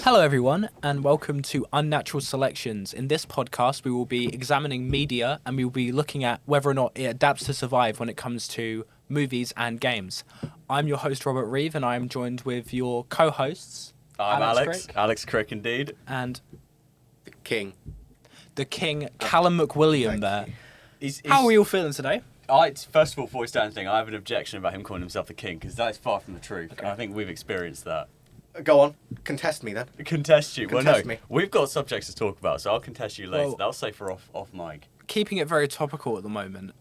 Hello everyone and welcome to Unnatural Selections. In this podcast we will be examining media and we will be looking at whether or not it adapts to survive when it comes to movies and games. I'm your host Robert Reeve and I'm joined with your co-hosts. I'm Alex. Crick, Alex Crick indeed. and The King, Callum McWilliam there. How are we all feeling today? First of all, before we start anything, I have an objection about him calling himself the king because that is far from the truth. Okay. And I think we've experienced that. go on, contest me then. Contest you? Contest well, no. me. We've got subjects to talk about, so I'll contest you later. Well- That'll say for off mic. Keeping it very topical at the moment,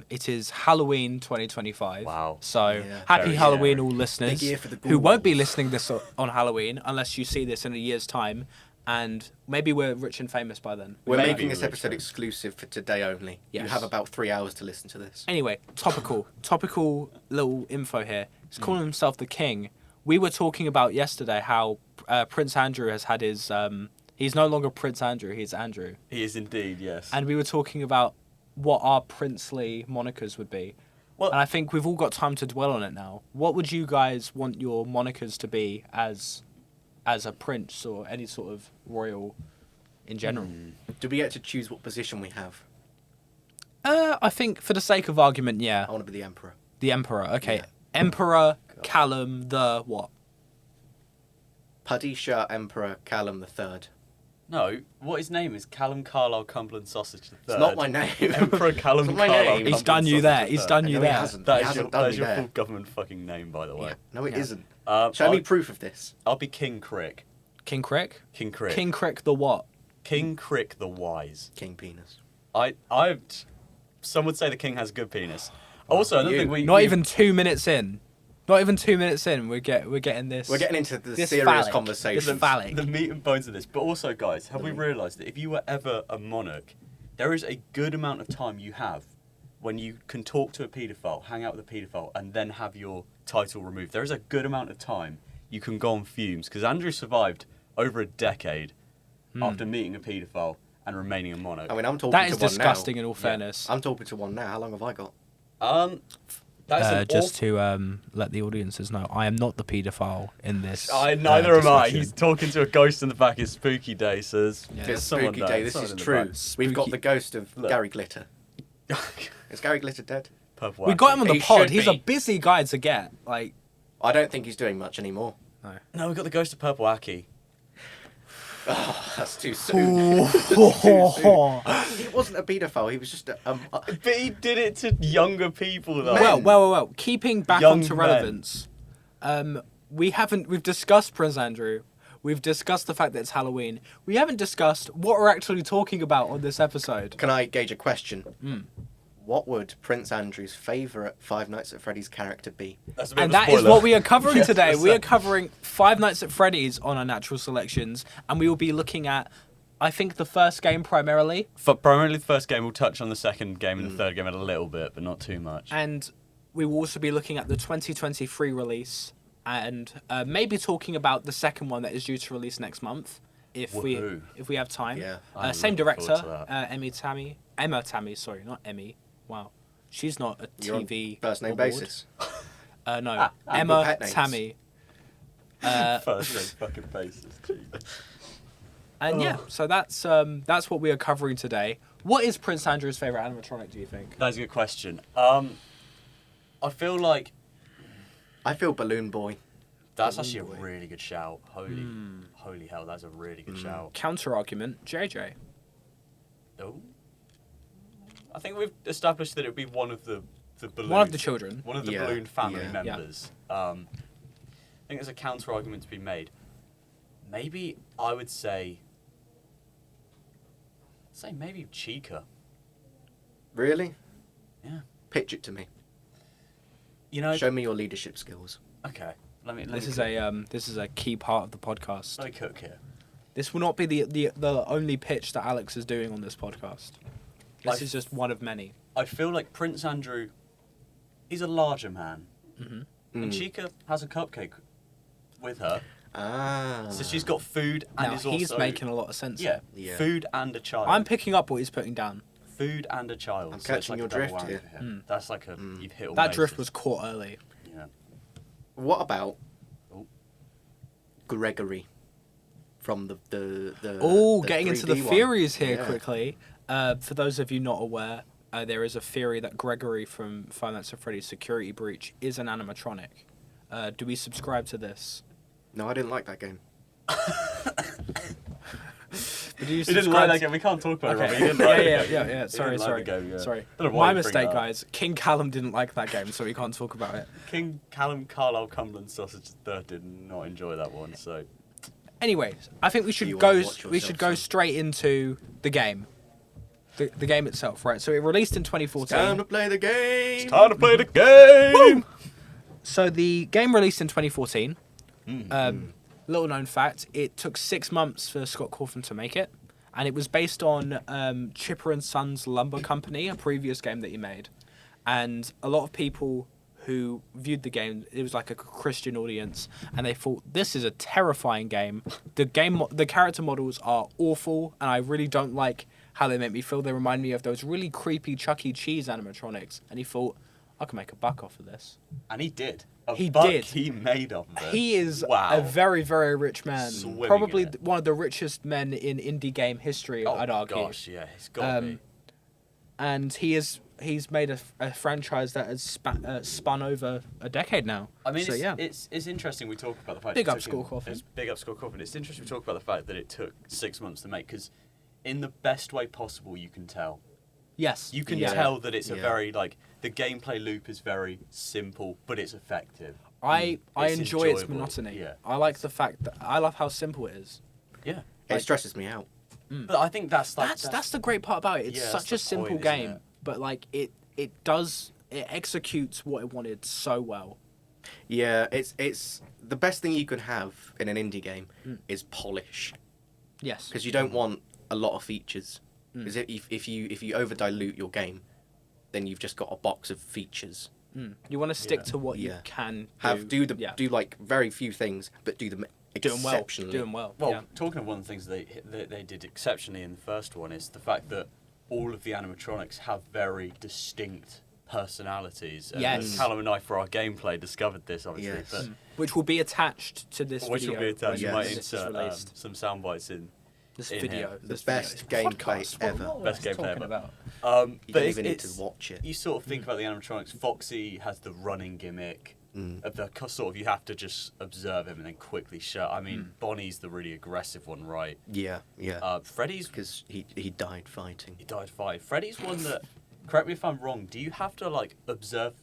it is Halloween 2025. Wow. So Yeah. happy Very Halloween scary. all listeners Big year for the who won't be ghouls. listening this on Halloween unless you see this in a year's time. And maybe we're rich and famous by then. We're Maybe making this we're episode true. exclusive for today only. Yes. You have about 3 hours to listen to this. Anyway, topical little info here. He's calling himself the king. We were talking about yesterday how Prince Andrew has had his... he's no longer Prince Andrew, he's Andrew. He is indeed, yes. And we were talking about what our princely monikers would be. Well- And I think we've all got time to dwell on it now. What would you guys want your monikers to be as a prince or any sort of royal in general? Do we get to choose what position we have? I think for the sake of argument, yeah. I want to be the Emperor. The Emperor, okay. Yeah. Emperor Callum the what? Padishah Emperor Callum III. No, what his name is? Callum Carlisle Cumberland Sausage III. It's not my name. Emperor Callum It's not my Carlisle name. He's Cumberland done you Sausage there. III. He's done you No, he there. hasn't. That He is hasn't your, done that is me your there. full government fucking name, by the way. Yeah. No, it Yeah. isn't. I'll, Show me proof of this. I'll be King Crick. King Crick? King Crick. King Crick the what? King Crick the Wise. King Penis. Some would say the king has a good penis. Also, I don't You- think we... Not we- even 2 minutes in. Not even 2 minutes in. We're getting this. We're getting into the This serious phallic. conversation. This phallic. The meat and bones of this. But also, guys, have we realised that if you were ever a monarch, there is a good amount of time you have when you can talk to a paedophile, hang out with a paedophile, and then have your title removed. There is a good amount of time you can go on fumes. Because Andrew survived over a decade after meeting a paedophile and remaining a monarch. I mean, I'm talking That to is one disgusting now. in all fairness. I'm talking to one now. How long have I got? That's an Just awful... to let the audiences know, I am not the paedophile in this. Neither am I. discussion. He's talking to a ghost in the back. It's spooky day, so Yeah. there's It's someone spooky there. day. This Someone is in the true. back. We've got Spooky. the ghost of Look. Gary Glitter. Is Gary Glitter dead? Purple We got him on the He pod. should He's a be. busy guy to get. Like, I don't think he's doing much anymore. No, we got the ghost of Purple Aki. Oh, that's too soon. That's too soon. He wasn't a paedophile. He was just a. But he did it to younger people, though. well. Keeping back Young onto men. relevance, we've discussed Prince Andrew. We've discussed the fact that it's Halloween. We haven't discussed what we're actually talking about on this episode. Can I gauge a question? What would Prince Andrew's favourite Five Nights at Freddy's character be? That's a bit And of a that is spoiler. what we are covering Yes, today. that's We are it. covering Five Nights at Freddy's on Unnatural Selections, and we will be looking at, I think, the first game primarily, For primarily the first game, we'll touch on the second game and the third game a little bit, but not too much. and we will also be looking at the 2023 release, and maybe talking about the second one that is due to release next month, if Woohoo. we have time. Yeah. I'm Same looking forward director, to Emma Tammy. Sorry, not Emmy. Wow, she's not a You're on TV first name award. basis. No, Emma pet names. Tammy. First name fucking basis. Jeez. And yeah, so that's what we are covering today. What is Prince Andrew's favourite animatronic, do you think? That's a good question. I feel like I feel Balloon Boy. that's Balloon actually a Boy. really good shout. Holy hell, that's a really good shout. Counter argument, JJ. Oh. I think we've established that it would be one of the balloon. One of the children. One of the Yeah, balloon family yeah. members. I think there's a counter argument to be made. Maybe I would say maybe Chica. Really? Yeah. Pitch it to me. You know. Show me your leadership skills. Okay. Let me This cook. is a key part of the podcast. Let me cook here. This will not be the only pitch that Alex is doing on this podcast. This is just one of many. I feel like Prince Andrew is a larger man, and Chica has a cupcake with her, Ah. so she's got food and Now is he's also making a lot of sense. yeah, Yeah. food and a child. I'm picking up what he's putting down. Food and a child. I'm so it's catching like your a double drift whammy here. for That's like a you've hit all That drift bases. was caught early. Yeah. What about Oh. Gregory? from the getting into the 3D one. theories here Yeah. quickly. For those of you not aware, there is a theory that Gregory from Five Nights at Freddy's Security Breach is an animatronic. Do we subscribe to this? No, I didn't like that game. Do you He didn't like that game. We can't talk about it, Robbie. He didn't yeah, like yeah, the yeah, game. yeah. He Sorry, didn't like sorry, the game, yeah. sorry. Don't know why My you bring mistake, that up. guys. King Callum didn't like that game, so we can't talk about it. King Callum Carlisle Cumberland Sausage III did not enjoy that one, so... Anyway, I think we You should wanna go. watch We yourself should go some. straight into the game. The game itself, right? So it released in 2014. Time to play the game. Time to play the game! So the game released in 2014. Mm-hmm. Little known fact: it took 6 months for Scott Cawthon to make it, and it was based on Chipper and Sons Lumber Company, a previous game that he made. And a lot of people who viewed the game, it was like a Christian audience, and they thought this is a terrifying game. The character models are awful, and I really don't like how they make me feel. They remind me of those really creepy Chuck E. Cheese animatronics. And he thought, I can make a buck off of this. And he did. He buck did. He made off of it. He is Wow. a very, very rich man. Swimming in Probably it. one of the richest men in indie game history, Oh, I'd argue. gosh, yeah. He's got to be. And he's made a franchise that has spun over a decade now. I mean, so, yeah. it's interesting we talk about the fact... Big it up took him- Scott Cawthon. It's big up Scott Cawthon. It's interesting we talk about the fact that it took 6 months to make, because in the best way possible you can tell. Yes. You can Yeah. tell that it's a Yeah. very, like, the gameplay loop is very simple, but it's effective. I It's enjoy its enjoyable, monotony. yeah. I like the fact that I love how simple it is. Yeah. It stresses me out. But I think that's like... That's the great part about it. It's Yeah, that's such the a simple point, isn't game, it? but like it executes what it wanted so well. Yeah, it's the best thing you can have in an indie game is polish, Yes. because you don't want a lot of features. Because if you over dilute your game, then you've just got a box of features. You want to stick Yeah. to what you Yeah. can Do do like very few things, but do them do them well. exceptionally. Do them well. Well, yeah. talking of one of the things they did exceptionally in the first one is the fact that all of the animatronics have very distinct personalities. And Yes. Callum and I, for our gameplay, discovered this, obviously. Yes. But Which will be attached to this which video. will be attached. You Yes. might when this is insert released. some sound bites in. This in video. here. The This best video. gameplay Podcast. ever. What Best was I gameplay talking ever. about? You But don't it's, even need it's, to watch it. You sort of think about the animatronics. Foxy has the running gimmick. Of the sort of you have to just observe him and then quickly shut. I mean, Bonnie's the really aggressive one, right? Yeah, yeah. Freddy's Because he died fighting. he died five. Freddy's one that. Correct me if I'm wrong. Do you have to like observe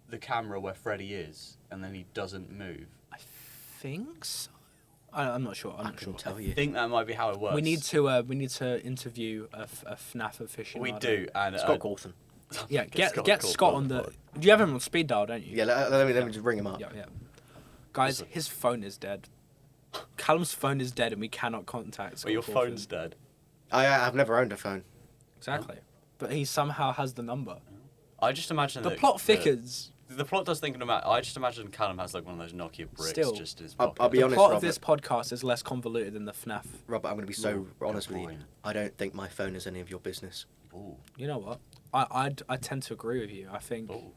the camera where Freddy is and then he doesn't move? I think so. I'm not sure. I'm I not sure. couldn't tell I you. think that might be how it works. We need to interview a FNAF aficionado. We do, and Scott Cawthon. Yeah, get Scott Scott on the. Do you have him on speed dial? Don't you? Yeah, let me just ring him up. Yeah, yeah. Guys, Listen. his phone is dead. Callum's phone is dead, and we cannot contact. But your Scott phone's Cawthon. dead. I've never owned a phone. Exactly, but he somehow has the number. I just imagine The that plot thickens. The plot does think about. I just imagine Callum has like one of those Nokia bricks Still, just in his I'll pocket. be The honest, plot of Robert. this podcast is less convoluted than the FNAF. Robert, I'm going to be so Ooh, honest good with you. point. I don't think my phone is any of your business. Ooh. You know what? I tend to agree with you. I think Ooh.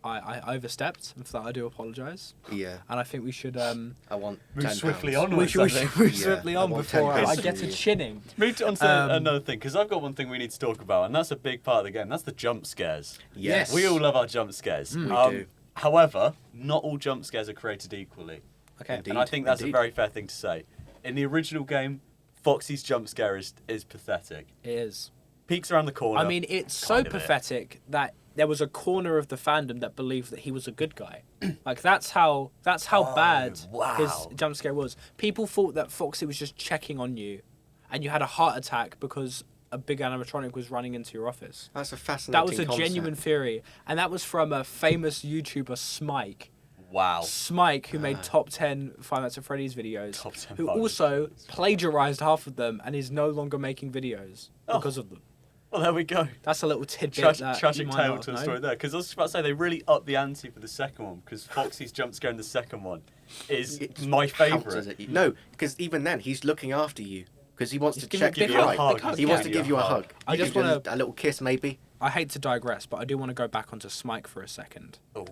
I overstepped, and for that I do apologise. Yeah, And I think we should I want Move £10. swiftly on. we should I think. move Yeah, swiftly I on want before I £10 get from to you. chinning. Move on to Um, another thing, because I've got one thing we need to talk about, and that's a big part of the game. That's the jump scares. Yes. We all love our jump scares. We do. However, not all jump scares are created equally. Okay. Indeed. And I think that's Indeed. a very fair thing to say. In the original game, Foxy's jump scare is pathetic. It is. Peeks around the corner. I mean, it's so kind of it. pathetic that there was a corner of the fandom that believed that he was a good guy. Like that's how bad wow. his jump scare was. People thought that Foxy was just checking on you, and you had a heart attack because a big animatronic was running into your office. That's a fascinating That was a concept. genuine theory, and that was from a famous YouTuber, Smike. Wow. Smike, who made top 10 Five Nights at Freddy's videos, Top 10 who Five Nights at also Freddy's. plagiarized half of them and is no longer making videos Oh. because of them. Well, there we go. That's a little tidbit that Tragic you might tale not to a know. story there. Because I was just about to say, they really upped the ante for the second one, because Foxy's jump scare in the second one is It my counts favourite. as it. No, because even then he's looking after you because he wants He's to giving check you a if big you're hug, right. big hug, He wants to yeah. give you a hug. I You just give wanna- a little kiss, maybe. I hate to digress, but I do want to go back onto Smike for a second. Oh.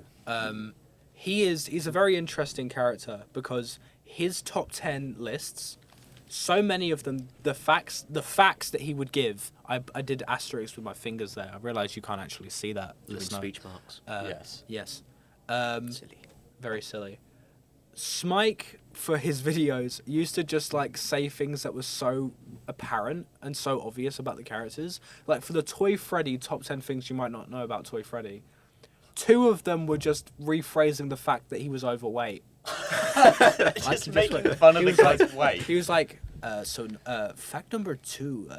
He's a very interesting character because his top 10 lists, so many of them, the facts that he would give, I did asterisks with my fingers there. I realised you can't actually see that, In listener. speech marks. Yes. Yes. Silly. Very silly. Smike, for his videos, used to just like say things that were so apparent and so obvious about the characters. Like for the Toy Freddy top 10 things you might not know about Toy Freddy, 2 of them were just rephrasing the fact that he was overweight. Just making fun of the guy's weight. He was like, fact number 2,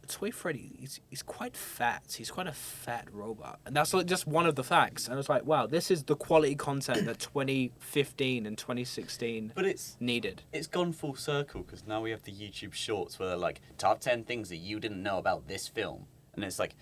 Toy Freddy, he's quite fat. He's quite a fat robot. And that's like just one of the facts. And I was like, wow, this is the quality content that 2015 and 2016 But it's needed. It's gone full circle because now we have the YouTube Shorts where they're like top 10 things that you didn't know about this film, and it's like,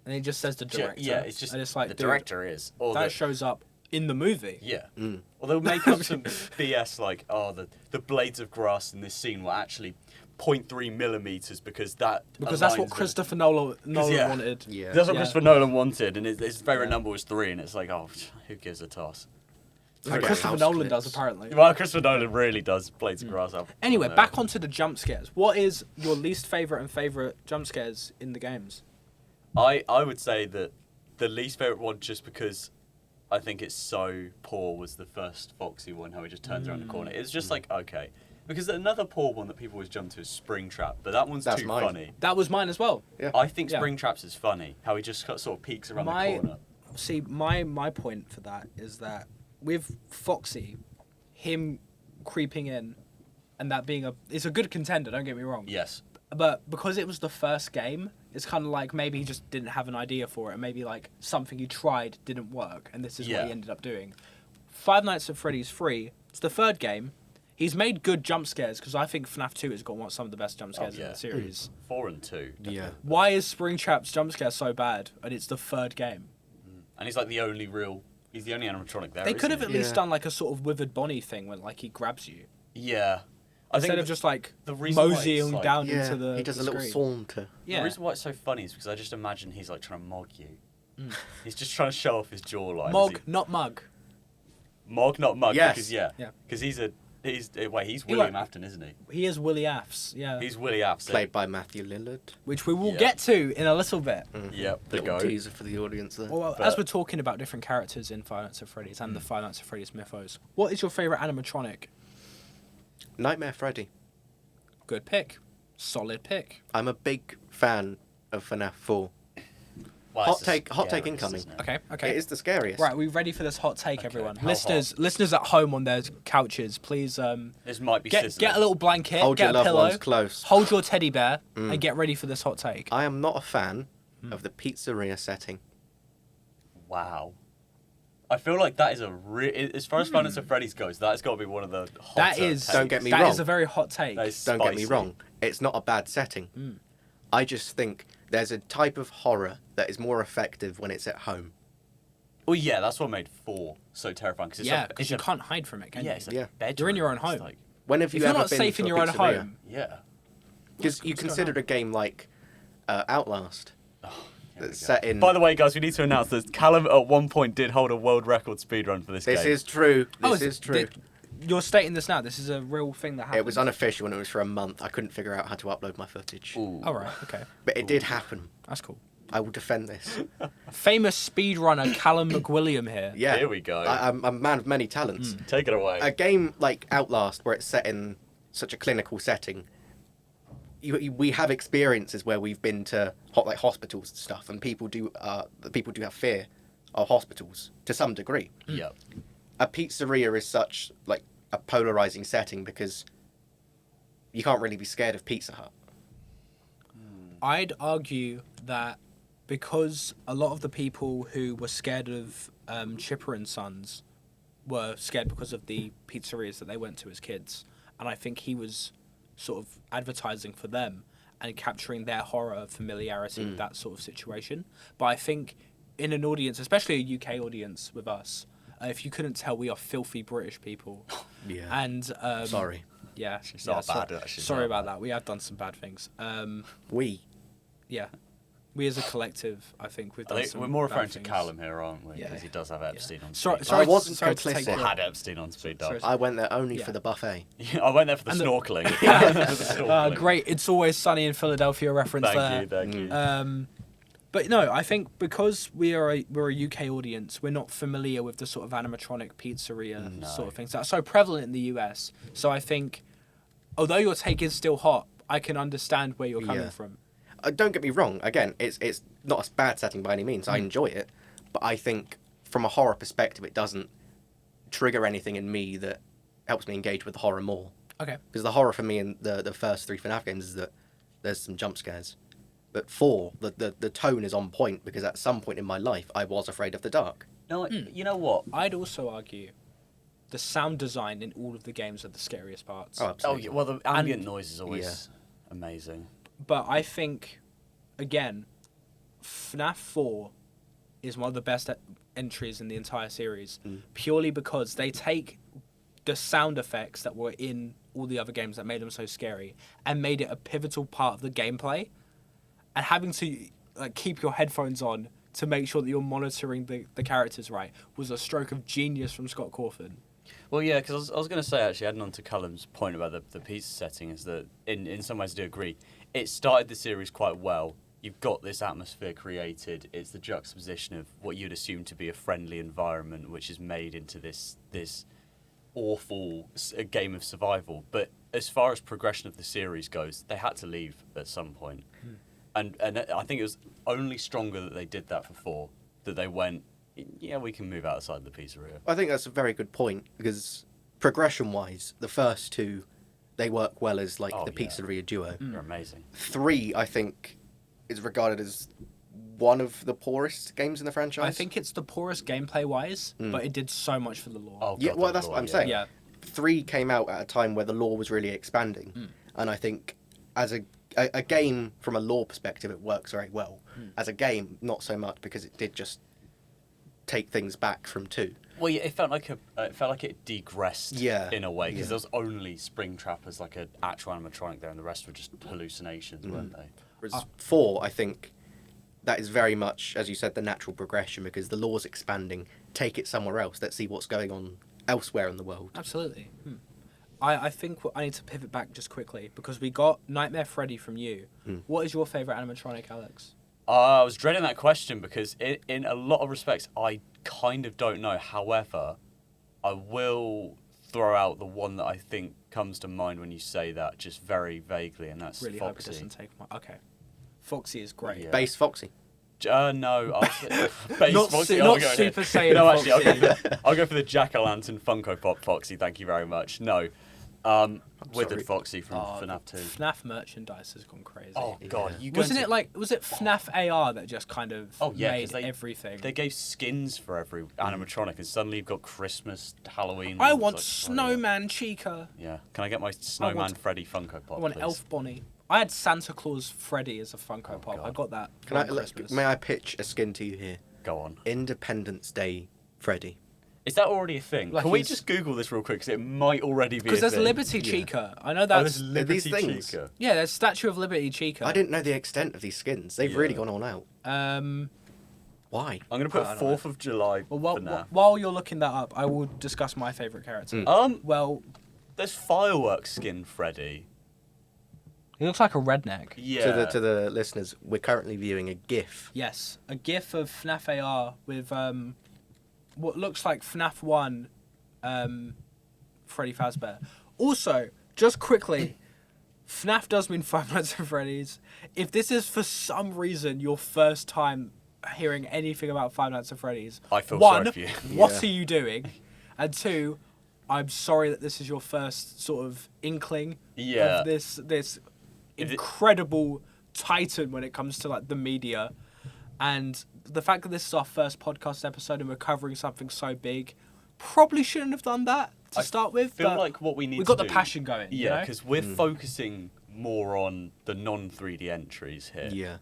And he just says the director. yeah, it's just and it's like, the dude, director is, or that the, shows up in the movie. yeah, Mm. or they'll make up some BS like, oh, the blades of grass in this scene were actually 0.3 millimeters because that's what with- Christopher Nolan yeah. wanted. Yeah. That's what Yeah. Christopher Nolan wanted, and his favorite Yeah. number was 3, and it's like, oh, who gives a toss? I Like get Christopher house Nolan clips. does, apparently. Well, Christopher Nolan really does blades of grass up. Anyway, on there. back onto the jump scares. What is your least favourite and favourite jump scares in the games? I would say that the least favorite one, just because I think it's so poor, was the first Foxy one. How he just turns around the corner. It's just like, okay, because another poor one that people always jump to is Springtrap, but that one's That's too mine. funny. That was mine as well. Yeah. I think Yeah. Springtraps is funny. How he just sort of peeks around the corner. See, my point for that is that with Foxy, him creeping in, and that being it's a good contender. Don't get me wrong. Yes. But because it was the first game, it's kind of like maybe he just didn't have an idea for it, and maybe like something he tried didn't work, and this is what Yeah. he ended up doing. Five Nights at Freddy's 3. It's the third game. He's made good jump scares because I think FNAF 2 has got some of the best jump scares in yeah. the series. 4 and 2. Yeah. Why is Springtrap's jump scare so bad, and it's the third game? And he's like the only real. He's the only animatronic there. They could have isn't at he? least Yeah. done like a sort of Withered Bonnie thing when like he grabs you. Yeah. I Instead think of just like the reason why it's moseying like- down Yeah. into the He does the a little screen. saunter. Yeah. The reason why it's so funny is because I just imagine he's like trying to mog you. He's just trying to show off his jawline. as Mog, he- not mug. Mog, not mug. Yes. Because Yeah. Because he's He William wa- Afton, isn't he? He is Willie Affs, yeah. He's Willie Afton. Played by Matthew Lillard. Which we will Yeah. get to in a little bit. Yep, the Little goat. teaser for the audience there. Well, But- as we're talking about different characters in Five Nights at Freddy's and the Five Nights at Freddy's mythos, what is your favourite animatronic? Nightmare Freddy. Good pick. Solid pick. I'm a big fan of FNAF 4. Well, Hot it's the take scariest, incoming. isn't it? Okay, okay. It is the scariest. Right, we ready for this hot take, Okay, everyone? how Listeners at home on their couches, please This might be get sizzling. a little blanket, Hold get your a loved pillow, ones close. hold your teddy bear, and get ready for this hot take. I am not a fan of the pizzeria setting. Wow. I feel like that is as far as Five Nights at Freddy's goes, that's got to be one of the hotter That is takes. Don't get me that wrong. is a very hot take. That is Don't get me spicy. wrong. It's not a bad setting. I just think there's a type of horror that is more effective when it's at home. Well, yeah, that's what made 4 so terrifying. Cause it's Yeah, a, because it's you a, can't hide from it, can yeah, you? it's a Yeah. bedroom. You're in your own It's home. like, When have you If you're ever not been safe to in a your own pizzeria? home, yeah. Because you What's going considered on? a game like Outlast Here we that's go. set in. By the way, guys, we need to announce that Callum at one point did hold a world record speedrun for this This game. is true. This Oh, is true. You're stating this now. This is a real thing that happened. It was unofficial and it was for a month. I couldn't figure out how to upload my footage. Ooh. All right. Okay. But it did happen. That's cool. I will defend this. Famous speedrunner Callum McWilliam here. Yeah. Here we go. I'm a man of many talents. Take it away. A game like Outlast, where it's set in such a clinical setting, we have experiences where we've been to like hospitals and stuff, and people do have fear of hospitals to some degree. Yep. A pizzeria is such like a polarizing setting because you can't really be scared of Pizza Hut. I'd argue that because a lot of the people who were scared of Chipper and Sons were scared because of the pizzerias that they went to as kids, and I think he was sort of advertising for them and capturing their horror familiarity with that sort of situation. But I think in an audience, especially a UK audience with us, if you couldn't tell, we are filthy British people. Yeah. And Sorry. yeah, She's not yeah, bad, so- she's sorry not about bad. that. We have done some bad things. We. Yeah. We as a collective, I think we've I done think some we're more bad referring to things. Callum here, aren't we? Yeah. Because he does have Epstein on Sorry, speed. sorry, I wasn't sorry to take complicit. Or your- had Epstein on speed dial. Sorry. I went there only Yeah. for the buffet. I went there for the And the- snorkeling. I went there for the snorkeling. Great, It's Always Sunny in Philadelphia reference there. Thank you. But no, I think because we're a UK audience, we're not familiar with the sort of animatronic pizzeria No. sort of things that are so prevalent in the US. So I think, although your take is still hot, I can understand where you're coming Yeah. from. Don't get me wrong. Again, it's not a bad setting by any means. I enjoy it, but I think from a horror perspective, it doesn't trigger anything in me that helps me engage with the horror more. Okay. Because the horror for me in the first 3 FNAF games is that there's some jump scares. But 4, the tone is on point because at some point in my life I was afraid of the dark. No, you know what? I'd also argue the sound design in all of the games are the scariest parts. Oh, Oh, absolutely. yeah, well, the ambient noise is always Yeah. amazing. But I think, again, FNAF 4 is one of the best entries in the entire series, purely because they take the sound effects that were in all the other games that made them so scary and made it a pivotal part of the gameplay. And having to keep your headphones on to make sure that you're monitoring the characters right was a stroke of genius from Scott Cawthon. Well, yeah, because I was going to say, actually, adding on to Callum's point about the pizza setting, is that in some ways I do agree. It started the series quite well. You've got this atmosphere created. It's the juxtaposition of what you'd assume to be a friendly environment, which is made into this awful game of survival. But as far as progression of the series goes, they had to leave at some point. And I think it was only stronger that they did that for 4, that they went, yeah, we can move outside the pizzeria. I think that's a very good point because progression-wise, the first 2, they work well as the Yeah. pizzeria duo. They're amazing. 3, I think, is regarded as one of the poorest games in the franchise. I think it's the poorest gameplay-wise, but it did so much for the lore. Oh, Yeah, God, well, the that's lore, what I'm saying. Yeah. 3 came out at a time where the lore was really expanding, and I think as a game from a lore perspective, it works very well. As a game, not so much because it did just take things back from 2. Well, yeah, it felt like it degressed Yeah, in a way because yeah. there was only Springtrap as like an actual animatronic there, and the rest were just hallucinations, weren't they? Whereas 4, I think that is very much, as you said, the natural progression because the lore's expanding. Take it somewhere else. Let's see what's going on elsewhere in the world. Absolutely. I think I need to pivot back just quickly because we got Nightmare Freddy from you. What is your favourite animatronic, Alex? I was dreading that question because in a lot of respects, I kind of don't know. However, I will throw out the one that I think comes to mind when you say that, just very vaguely, and that's Really hope it Foxy. doesn't take my... Okay. Foxy is great. Yeah. Base Foxy. No, Base Not Foxy. su- I'll not go Super here. Saiyan No, actually, Foxy. I'll go for the Jack-o'-lantern Funko Pop Foxy. Thank you very much. No, Withered sorry. Foxy from FNAF 2. FNAF merchandise has gone crazy. Oh God, Yeah. you go Wasn't into- it like... Was it FNAF AR that just kind of Oh, yeah, 'cause made they- everything? They gave skins for every animatronic, and suddenly you've got Christmas, Halloween. I and want it's like, oh, yeah. Snowman Chica. Yeah, can I get my Snowman Freddy Funko Pop? I want please? Elf Bonnie. I had Santa Claus Freddy as a Funko Oh, Pop. God. I got that Can for I, Christmas. may I pitch a skin to you here? Go on. Independence Day Freddy. Is that already a thing? Like Can we he's- just Google this real quick? Because it might already be. Because a there's thing. Liberty Yeah. Chica. I know Oh, that's... there's Liberty these things? Chica. Yeah, there's Statue of Liberty Chica. I didn't know the extent of these skins. They've really gone all out. Why? I'm gonna put I don't know. 4th of July Well, for now. while you're looking that up, I will discuss my favourite character. Well, There's Fireworks skin Freddy. he looks like a redneck. Yeah. To the listeners, we're currently viewing a GIF. Yes, a GIF of FNAF AR with what looks like FNAF 1 Freddy Fazbear. Also, just quickly, FNAF does mean Five Nights at Freddy's. If this is for some reason your first time hearing anything about Five Nights at Freddy's, I feel one, sorry for you. what Yeah. are you doing? And 2, I'm sorry that this is your first sort of inkling Yeah. of this Is it- incredible titan when it comes to like the media. And the fact that this is our first podcast episode and we're covering something so big, probably shouldn't have done that to start with. I feel but like what we need we've to got the do- passion going. you Yeah, know? because we're focusing more on the non-3D entries here. Yeah.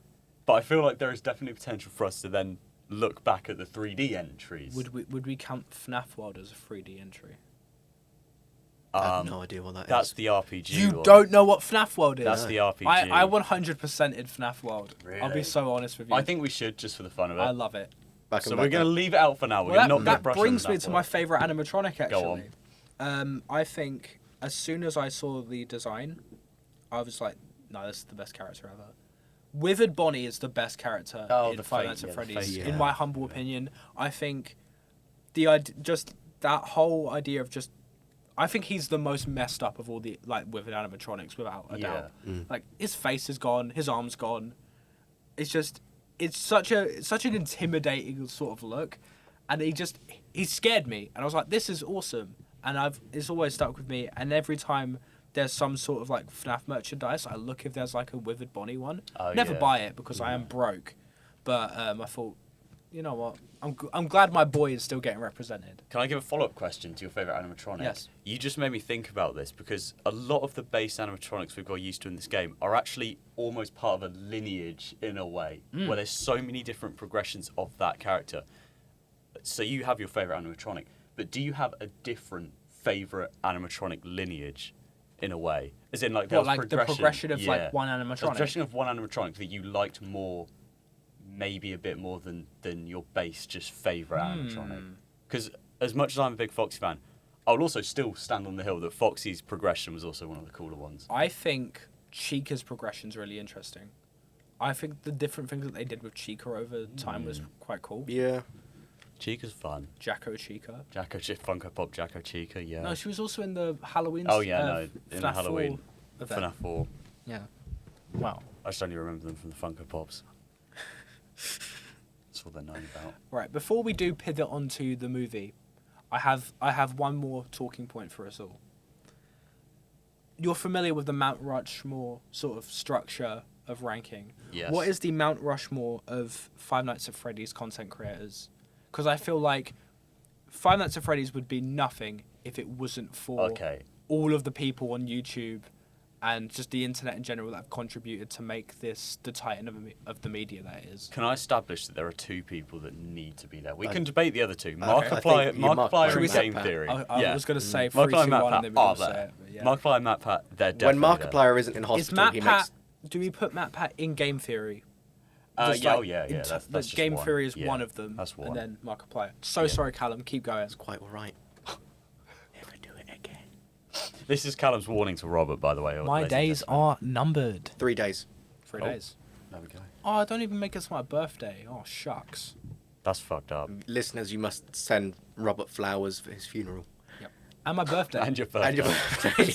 But I feel like there is definitely potential for us to then look back at the 3D entries. Would we count FNAF World as a 3D entry? I have no idea what that is. That's the RPG. You one. don't know what FNAF World is? That's the RPG. I 100%ed FNAF World. Really? I'll be so honest with you. I think we should, just for the fun of it. I love it. So we're going to leave it out for now. We're Well, going to not that brush brings on me that to one. my favourite animatronic, actually. Go on. I think as soon as I saw the design, I was like, no, this is the best character ever. Withered Bonnie is the best character in the Five fake, Nights at the Freddy's. fake, In yeah. my humble opinion, I think just that whole idea of just... I think he's the most messed up of all the withered animatronics, without a doubt. Like, his face is gone, his arm's gone. It's such an intimidating sort of look, and he scared me, and I was like, this is awesome, and it's always stuck with me. And every time there's some sort of like FNAF merchandise, I look if there's like a Withered Bonnie one. Oh, Never yeah. buy it because I am broke, but I thought, you know what, I'm glad my boy is still getting represented. Can I give a follow-up question to your favourite animatronic? Yes. You just made me think about this because a lot of the base animatronics we've got used to in this game are actually almost part of a lineage in a way, where there's so many different progressions of that character. So you have your favourite animatronic, but do you have a different favourite animatronic lineage in a way? As in, like, there was The progression of like one The animatronic? progression of one animatronic that you liked more, maybe a bit more than your base just favourite animatronic. Because as much as I'm a big Foxy fan, I will also still stand on the hill that Foxy's progression was also one of the cooler ones. I think Chica's progression's really interesting. I think the different things that they did with Chica over time was quite cool. Yeah. Chica's fun. Jacko Chica. Funko Pop Jacko Chica, yeah. No, she was also in the Halloween. Oh, yeah, no, in the FNAF 4 Halloween. event. FNAF 4. Yeah. Wow. I just only remember them from the Funko Pops. That's what they're known about. Right. Before we do pivot onto the movie, I have one more talking point for us all. You're familiar with the Mount Rushmore sort of structure of ranking. Yes. What is the Mount Rushmore of Five Nights at Freddy's content creators? Because I feel like Five Nights at Freddy's would be nothing if it wasn't for all of the people on YouTube and just the internet in general that have contributed to make this the titan of the media that it is. Can I establish that there are two people that need to be there? We can debate the other two. I think Markiplier and Matt Game Pat. Theory. I was going to say 3, 2, Markiplier and 1 Matt and then Pat we're are going to say there. it. But yeah. Markiplier and Matt Pat, they're When definitely there. Markiplier isn't in Is hospital, Matt he Pat... makes... Do we put Matt Pat in Game Theory? Yeah, Just like yeah. That's just Game one. Theory is Yeah, one of them. That's one. And then Markiplier. So Yeah. sorry, Callum. Keep going. Quite all right. Never do it again. This is Callum's warning to Robert, by the way. My ladies and days gentlemen. are numbered. 3 days. 3 Oh. days. There we go. Oh, don't even make us my birthday. Oh, shucks. That's fucked up. Listeners, you must send Robert flowers for his funeral. Yep. And my birthday. And your birthday. And your birthday.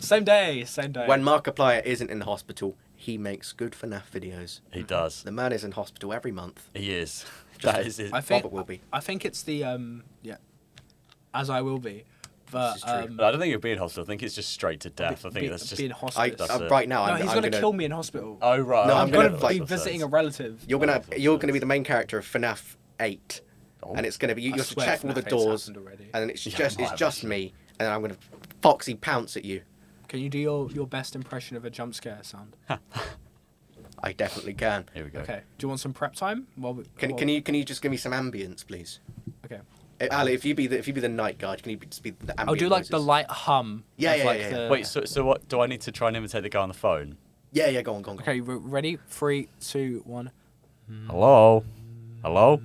Same day. Same day. When Markiplier isn't in the hospital, he makes good FNAF videos. He does. The man is in hospital every month. He is. That is it. I think Robert will be. I think it's the as I will be, but This is true. But I don't think it'll be in hospital. I think it's just straight to death. I think that's just. be in hospital. That's it. Right now, No, I'm he's I'm gonna kill me in hospital. Oh right. No, I'm I'm gonna gonna be visiting a relative. You're gonna be the main character of FNAF 8, Oh. and it's gonna be you I have to swear check all the FNAF 8's doors, happened already. and it's Yeah, just might it's have just actually. me, and I'm gonna Foxy pounce at you. Can you do your best impression of a jump scare sound? I definitely can. Here we go. Okay. Do you want some prep time? Can you just give me some ambience, please? Okay. Ali, if you be the night guard, can you just be the ambient I'll do like noises? the light hum. Yeah, of, yeah, like, yeah, the- yeah. Wait. So what? Do I need to try and imitate the guy on the phone? Yeah, go on. Okay, ready? 3, 2, 1. Hello. Hello.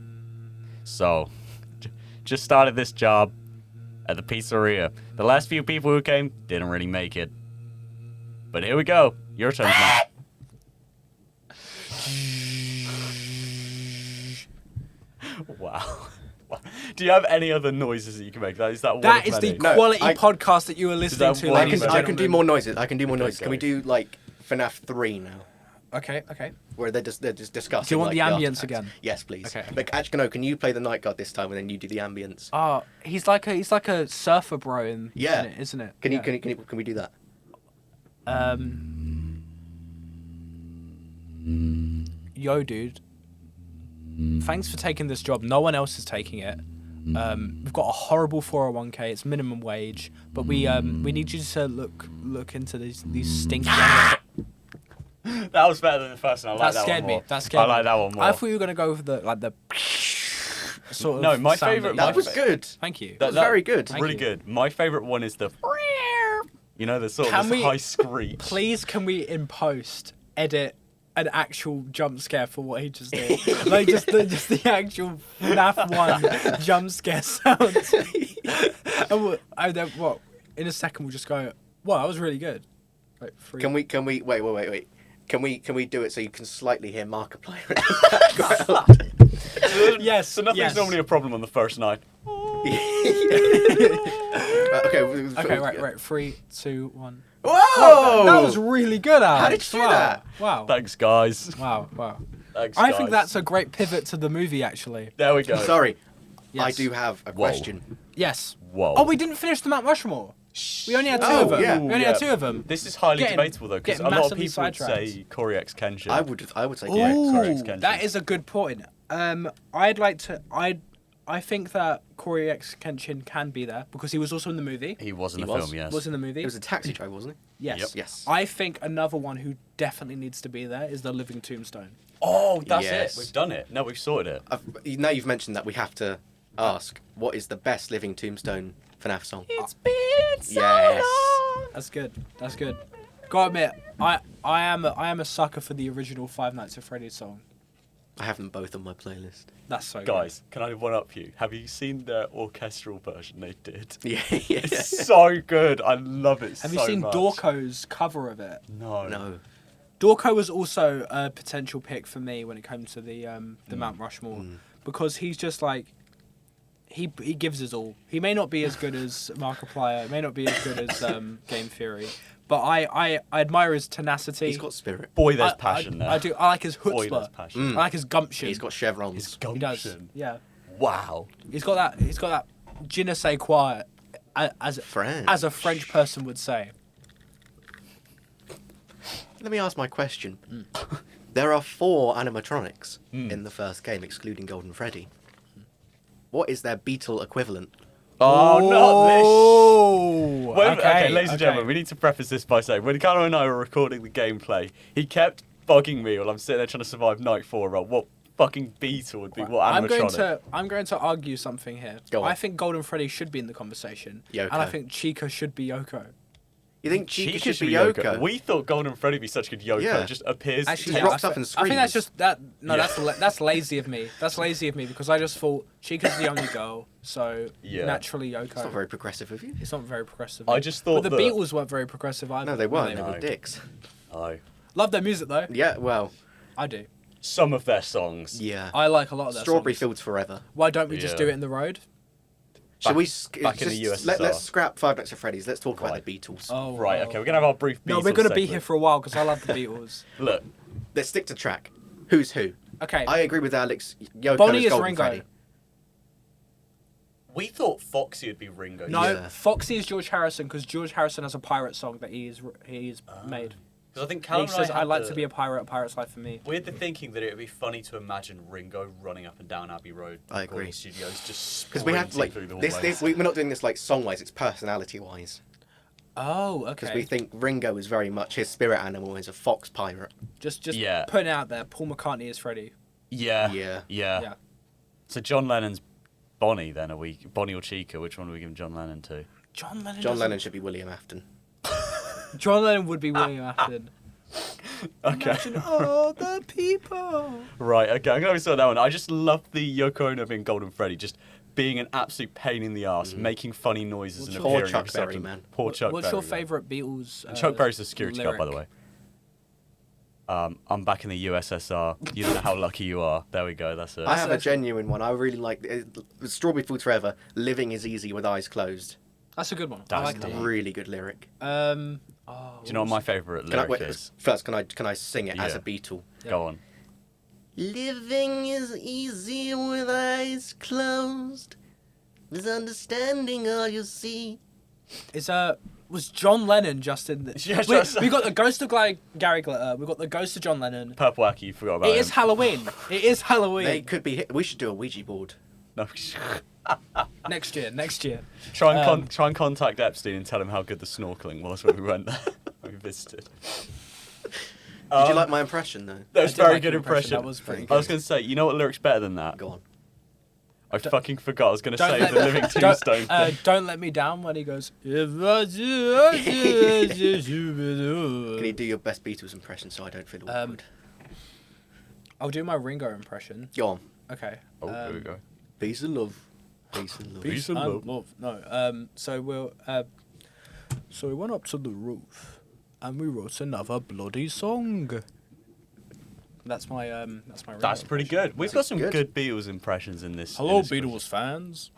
So, just started this job at the pizzeria. The last few people who came didn't really make it. But here we go. Your turn now. Wow. Do you have any other noises that you can make? Is that one That of is the many? No, quality I- podcast that you are listening that to, one I ladies can and I can do gentlemen. more noises. Can we go. do like FNAF 3 now, Okay. where they're just discussing? Do you want like, the ambience artifacts? again? Yes, please. Okay. But actually, no. Can you play the night guard this time, and then you do the ambience? Oh, he's like a surfer bro in it, isn't it? Can Yeah. can we do that? Yo, dude. Thanks for taking this job. No one else is taking it. We've got a horrible 401k. It's minimum wage, but we need you to look into these stinky. That was better than the first one. I like That that scared one me. more. That scared I like me. that one more. I thought you were gonna go for the sort of. No, my sound favourite- that That you was like. good. Thank you. That was very good. Thank really you. good. My favourite one is the You know, there's sort Can of this we- high screech. Please, can we in post edit an actual jump scare for what he just did? Like just the actual FNAF 1 jump scare sounds. And what? In a second, we'll just go. Wow, that was really good. Like, Can we wait. Can we do it so you can slightly hear Markiplier in the background? Yes. So nothing's yes. normally a problem on the first night. Okay, Right. 3, 2, 1. Whoa! That was really good, Alex. How did you do Wow. that? Wow. Thanks, guys. Wow. Thanks, I guys. think that's a great pivot to the movie, actually. There we go. Sorry, Yes. I do have a Whoa. question. Yes. Whoa. Oh, we didn't finish the Mount Rushmore. We only had two Oh, of them. yeah. We only had two of them. This is highly Getting- debatable though, because a getting lot of massively people would sidetracked. say Corey X Kenshin. I would say Yeah, yeah. Corey X Ooh, Kenshin. that is a good point. I think that Corey X Kenshin can be there because he was also in the movie. He was in He the was. film, yes. Was in the movie. It was a taxi driver, wasn't yes. Yep. Yes. I think another one who definitely needs to be there is the Living Tombstone. Oh, that's Yes. it. We've done it. No, we've sorted it. it? Now you've mentioned that, we have to ask, what is the best Living Tombstone FNAF song? It's been so Yes. long. That's good. That's good. Gotta admit, I am a sucker for the original Five Nights at Freddy's song. I have them both on my playlist. That's so Guys, can I one up you? Have you seen the orchestral version they did? Yeah. It's so good. I love it good. so Have you seen much. Dorco's cover of it? No. No. Dorco was also a potential pick for me when it came to the Mount Rushmore because he's just like he gives his all. He may not be as good as Markiplier, may not be as good as Game Theory, but I admire his tenacity. He's got spirit. Boy, there's I passion there. I do. I like his Boy, there's chutzpah. passion. I like his gumption. He's got chevrons. His He does. gumption. Yeah. Wow. He's got that. He's got that je ne sais quoi, as French. as a French person would say. Let me ask my question. There are 4 animatronics in the first game, excluding Golden Freddy. What is their Beatle equivalent? Oh, not this. Well, Okay, ladies and gentlemen, we need to preface this by saying when Callum and I were recording the gameplay, he kept bugging me while I'm sitting there trying to survive night 4 about what fucking Beatle would be, what animatronic. I'm going to argue something here. Go on. I think Golden Freddy should be in the conversation, Yoko. and I think Chica should be Yoko. You think Chica Chica should be Yoko? We thought Golden Freddy would be such good Yoko. Yeah. Just appears. Actually, Just yeah, rocks up and I think that's screams. just that. No, Yeah. that's lazy of me. That's lazy of me because I just thought Chica's the only girl, so Yeah. naturally Yoko. It's not very progressive of you. It's not very progressive. I just thought but the that- Beatles weren't very progressive either. No, they weren't. They No. were dicks. Oh. Love their music though. Yeah, well, I do. Some of their songs. yeah. I like a lot of their Strawberry songs. Fields Forever. Why don't we just Yeah. do it in the road? Shall we back in the USSR. Let's scrap Five Nights at Freddy's. Let's talk Right. about the Beatles. Oh, Right, okay, we're going to have our brief Beatles No, we're gonna be segment. here for a while because I love the Beatles. Look, Let's stick to track. Who's who? Okay. I agree with Alex. Yoko Bonnie is is Golden Ringo. Freddy. we thought Foxy would be Ringo. No, Yeah. Foxy is George Harrison because George Harrison has a pirate song that he's made. Because I think And Callum he and I says, had "I like the- to be a pirate. A pirate's life for me." We had the thinking that it would be funny to imagine Ringo running up and down Abbey Road. I recording agree. Studios just Because we have sprinting like through the this. hallways. We're not doing this like song wise. It's personality wise. Oh, Because okay. we think Ringo is very much his spirit animal is a fox pirate. Just Yeah. putting it out there. Paul McCartney is Freddy. Yeah. Yeah. Yeah. So John Lennon's Bonnie then, are we Bonnie or Chica? Which one are we giving John Lennon to? John Lennon. John doesn't- Lennon should be William Afton. John Lennon would be William Afton. Okay. Imagine all the people. Right, okay, I'm going to start that one. I just love the Yoko Ono being Golden Freddy, just being an absolute pain in the ass, making funny noises and Poor appearing Chuck acceptable. Berry, man. Poor Chuck What's your Berry, man. favourite Beatles? And Chuck Berry's the security guard, lyric? by the way. I'm back in the USSR. You don't know how lucky you are. There we go. That's it. I have a That's- genuine one. I really like Strawberry Fields Forever. Living is easy with eyes closed. That's a good one. I That's like deep. that. Really good lyric. Oh, Do you know what my favourite Can I, lyric wait, is? first, can I sing it as Yeah. a Beatle? Go on. Living is easy with eyes closed. Misunderstanding all you see. Was John Lennon just in the... Yeah, we got the ghost of Gary Glitter. We got the ghost of John Lennon. Purple Wacky, you forgot about It is him. Halloween. It is Halloween. They could be. We should do a Ouija board. No. Next year. try and contact Epstein and tell him how good the snorkeling was when we went there. When we visited. Did you like my impression though? That was I did very like good your impression. That was pretty I was good. going to say, you know what lyric's better than that? Go on. I fucking forgot I was going to Don't say let- the living tombstone thing. Don't let me down when he goes. Can you do your best Beatles impression so I don't feel awkward? I'll do my Ringo impression. Go on. Okay. Oh, here we go. Peace and love. Peace and love. Peace and love. No. So we went up to the roof, and we wrote another bloody song. That's my Ringo That's pretty impression. good. We've got some good. good Beatles impressions in this. Hello, in this Beatles fans.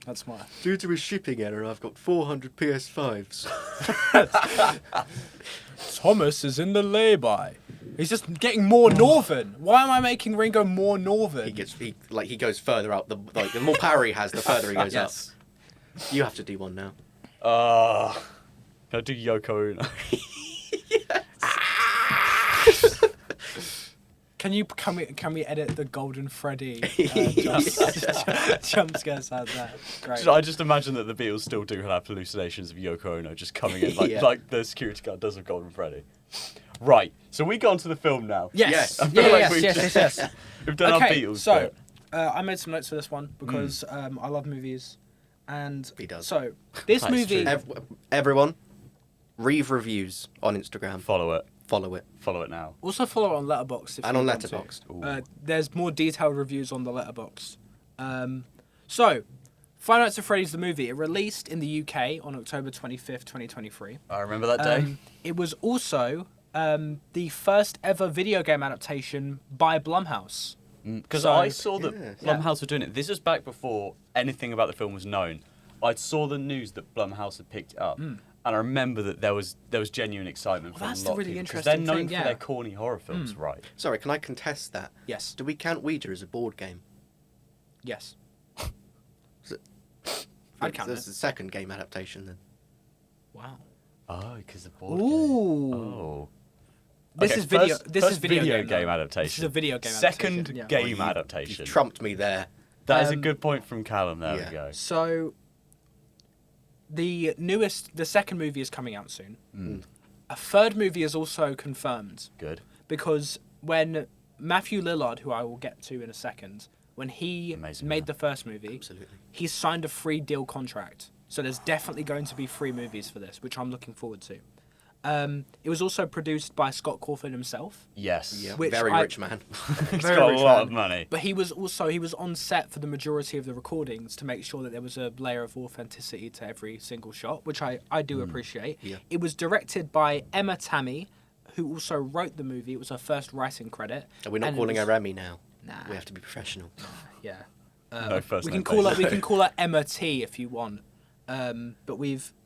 That's my. Due to a shipping error, I've got 400 PS5s. Thomas is in the lay-by. He's just getting more northern. Why am I making Ringo more northern? He goes further out. The more power he has, the further he goes Yes. up. You have to do one now. Can I do Yoko Ono? Can we edit the Golden Freddy jump scares out there? Great. I just imagine that the Beatles still do have hallucinations of Yoko Ono just coming in Yeah. like the security guard does of Golden Freddy. Right, so we go on to the film now. Yes. Yes. Yes. We've done our Okay, Beatles so bit. I made some notes for this one because I love movies, and He does. So this That's movie, true. Everyone, Reeve Reviews on Instagram. Follow it. Follow it. Follow it now. also follow on Letterboxd if And you on want to. Letterboxd. There's more detailed reviews on the Letterboxd. So, Five Nights at Freddy's the movie. It released in the UK on October 25th, 2023. I remember that day. It was also the first ever video game adaptation by Blumhouse. Because so- I saw that Yes. Blumhouse were doing it. This was back before anything about the film was known. I saw the news that Blumhouse had picked it up. And I remember that there was genuine excitement Well, from that's a the lot really of people. 'Cause they're interesting known thing, for yeah. their corny horror films, right? Sorry, can I contest that? Yes. Do we count Ouija as a board game? Yes. Is it- I'd count That's it. the second game adaptation then. Wow. Oh, because the board Ooh. game. Oh. This Okay, is video. first- This first is video game though. adaptation. This is a video game. Second adaptation, yeah. game Well, adaptation. You've trumped me there. That is a Um, good point from Callum. There yeah. we go. So, the second movie is coming out soon. A third movie is also confirmed Good. because when Matthew Lillard, who I will get to in a second, when he Amazing made man. the first movie, Absolutely. he signed a free deal contract. So there's definitely going to be 3 movies for this, which I'm looking forward to. It was also produced by Scott Cawthon himself. Yes. Yeah, Which very I- rich man. He's Very got a rich lot man. of money. But he was on set for the majority of the recordings to make sure that there was a layer of authenticity to every single shot, which I do appreciate. Yeah. It was directed by Emma Tammy, who also wrote the movie. It was her first writing credit. Are we not and it calling was- her Emmy now? Nah. We have to be professional. Yeah. No first we name can call her. basis. We can call her Emma T if you want. But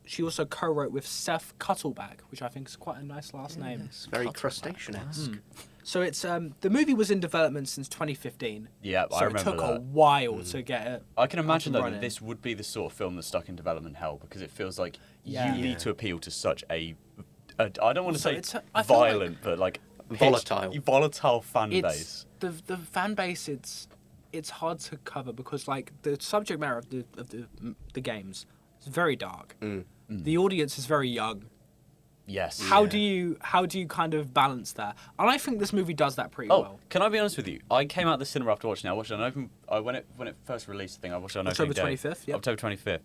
she also co-wrote with Seth Cuttlebag, which I think is quite a nice last name. It's very crustacean-esque. So it's the movie was in development since 2015. Yeah, So I remember it took a that. while to get it. I can imagine up and though that running. this would be the sort of film that's stuck in development hell because it feels like Yeah. you Yeah. need to appeal to such a I don't want to Also, say it's I feel like violent, but like Volatile fan it's base. the fan base. It's hard to cover because like the subject matter of the games is very dark. The audience is very young. Yes. How do you kind of balance that? And I think this movie does that pretty Oh, well. can I be honest with you? I came out of the cinema after watching it. I watched it on open. When it first released, I watched it on October opening day. 25th, yep. October 25th.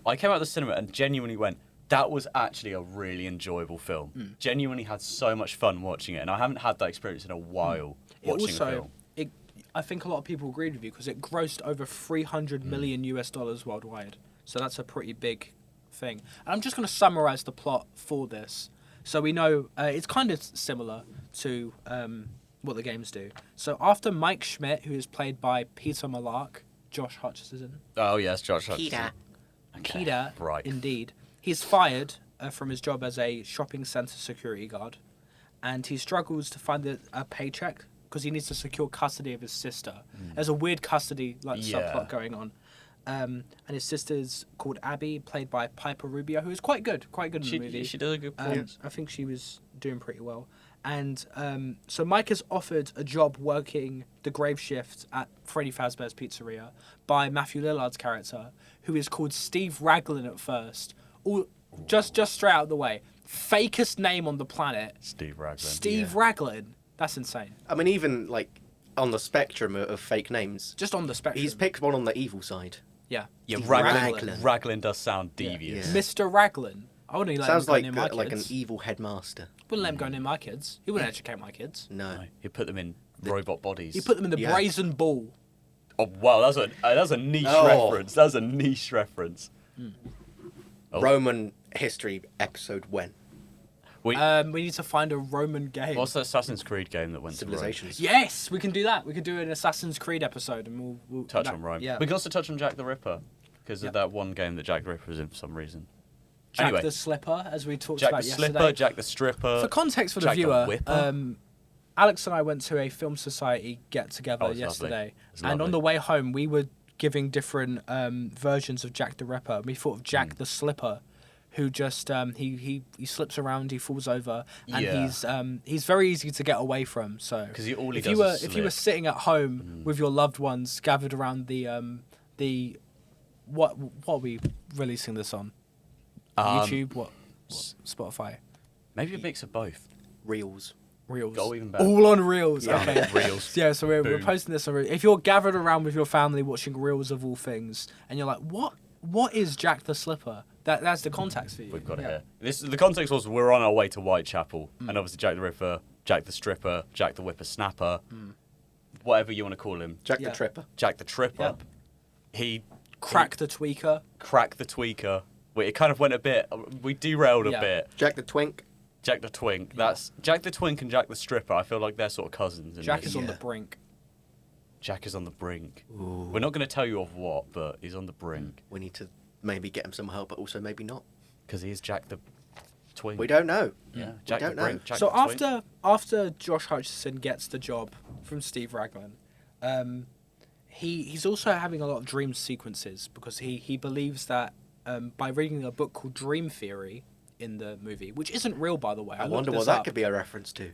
I came out of the cinema and genuinely went, that was actually a really enjoyable film. Genuinely had so much fun watching it, and I haven't had that experience in a while watching a film. I think a lot of people agreed with you because it grossed over 300 million US dollars worldwide. So that's a pretty big thing. And I'm just going to summarize the plot for this. So we know it's kind of similar to what the games do. So after Mike Schmidt, who is played by Peter Malark, Josh Hutcherson, Oh yes, Josh Hutcherson. Peter. Okay, Peter, right. indeed, he's fired from his job as a shopping centre security guard, and he struggles to find a paycheck because he needs to secure custody of his sister. There's a weird custody Yeah. subplot going on. And his sister's called Abby, played by Piper Rubio, who is quite good in the movie. She does a good performance. I think she was doing pretty well. And so Mike is offered a job working the grave shift at Freddy Fazbear's Pizzeria by Matthew Lillard's character, who is called Steve Raglan at first. Just straight out of the way. Fakest name on the planet. Steve Raglan. Steve Raglan. That's insane. I mean, even like on the spectrum of fake names. Just on the spectrum. He's picked one on the evil side. Yeah. Yeah, Steve Raglan does sound devious. Yeah. Mr. Raglan. I wouldn't let Sounds him go like near my like an kids. evil headmaster. Wouldn't let him go near my kids. He wouldn't educate my kids. No. No, you put them in robot bodies. He put them in the Yeah. brazen ball. Oh wow, that's a niche Oh. reference. That's a niche reference. Oh. Roman history episode when? We, We need to find a Roman game. what's the Assassin's Creed game that went to Rome? Civilizations. Yes, we can do that. We could do an Assassin's Creed episode, and we'll Touch on Rome. Yeah. We can also touch on Jack the Ripper because Yeah. of that one game that Jack the Ripper was in for some reason. Jack Anyway, the Slipper, as we talked Jack about the yesterday. Slipper, Jack the Stripper. For context for the Jack the viewer, Whipper. Alex and I went to a film society get together Oh, it's lovely. yesterday, It's and on lovely. the way home we were giving different versions of Jack the Ripper. We thought of Jack the Slipper, who just he slips around, he falls over, and Yeah. he's very easy to get away from. So 'Cause he- all he if does you were is if you were slip. sitting at home with your loved ones gathered around the what are we releasing this on? YouTube, what Spotify, Maybe a mix of both. Reels. Reels, Go even better. all on Reels. Yeah. Okay. Reels. Yeah, so we're Boom. posting this on Reels. If you're gathered around with your family watching Reels of all things, and you're like, what is Jack the Slipper? That's the context for you. We've got it Yeah. here. The context was we're on our way to Whitechapel, and obviously Jack the Ripper, Jack the Stripper, Jack the Whippersnapper, whatever you want to call him, Jack Yeah. the Tripper. Jack the Tripper. Yep. He Crack the tweaker. cracked the tweaker. It kind of went a bit. We derailed a Yeah. bit. Jack the Twink. Jack the Twink. That's Jack the Twink and Jack the Stripper. I feel like they're sort of cousins. in Jack this. is on the Yeah. brink. Jack is on the brink. Ooh. We're not going to tell you of what, but he's on the brink We need to maybe get him some help, but also maybe not. because he is Jack the Twink. We don't know. Yeah, Jack don't the know. brink. Jack So the Twink. after Josh Hutcherson gets the job from Steve Raglan, he's also having a lot of dream sequences because he believes that by reading a book called Dream Theory in the movie, which isn't real by the way. I looked wonder this what that up. could be a reference to.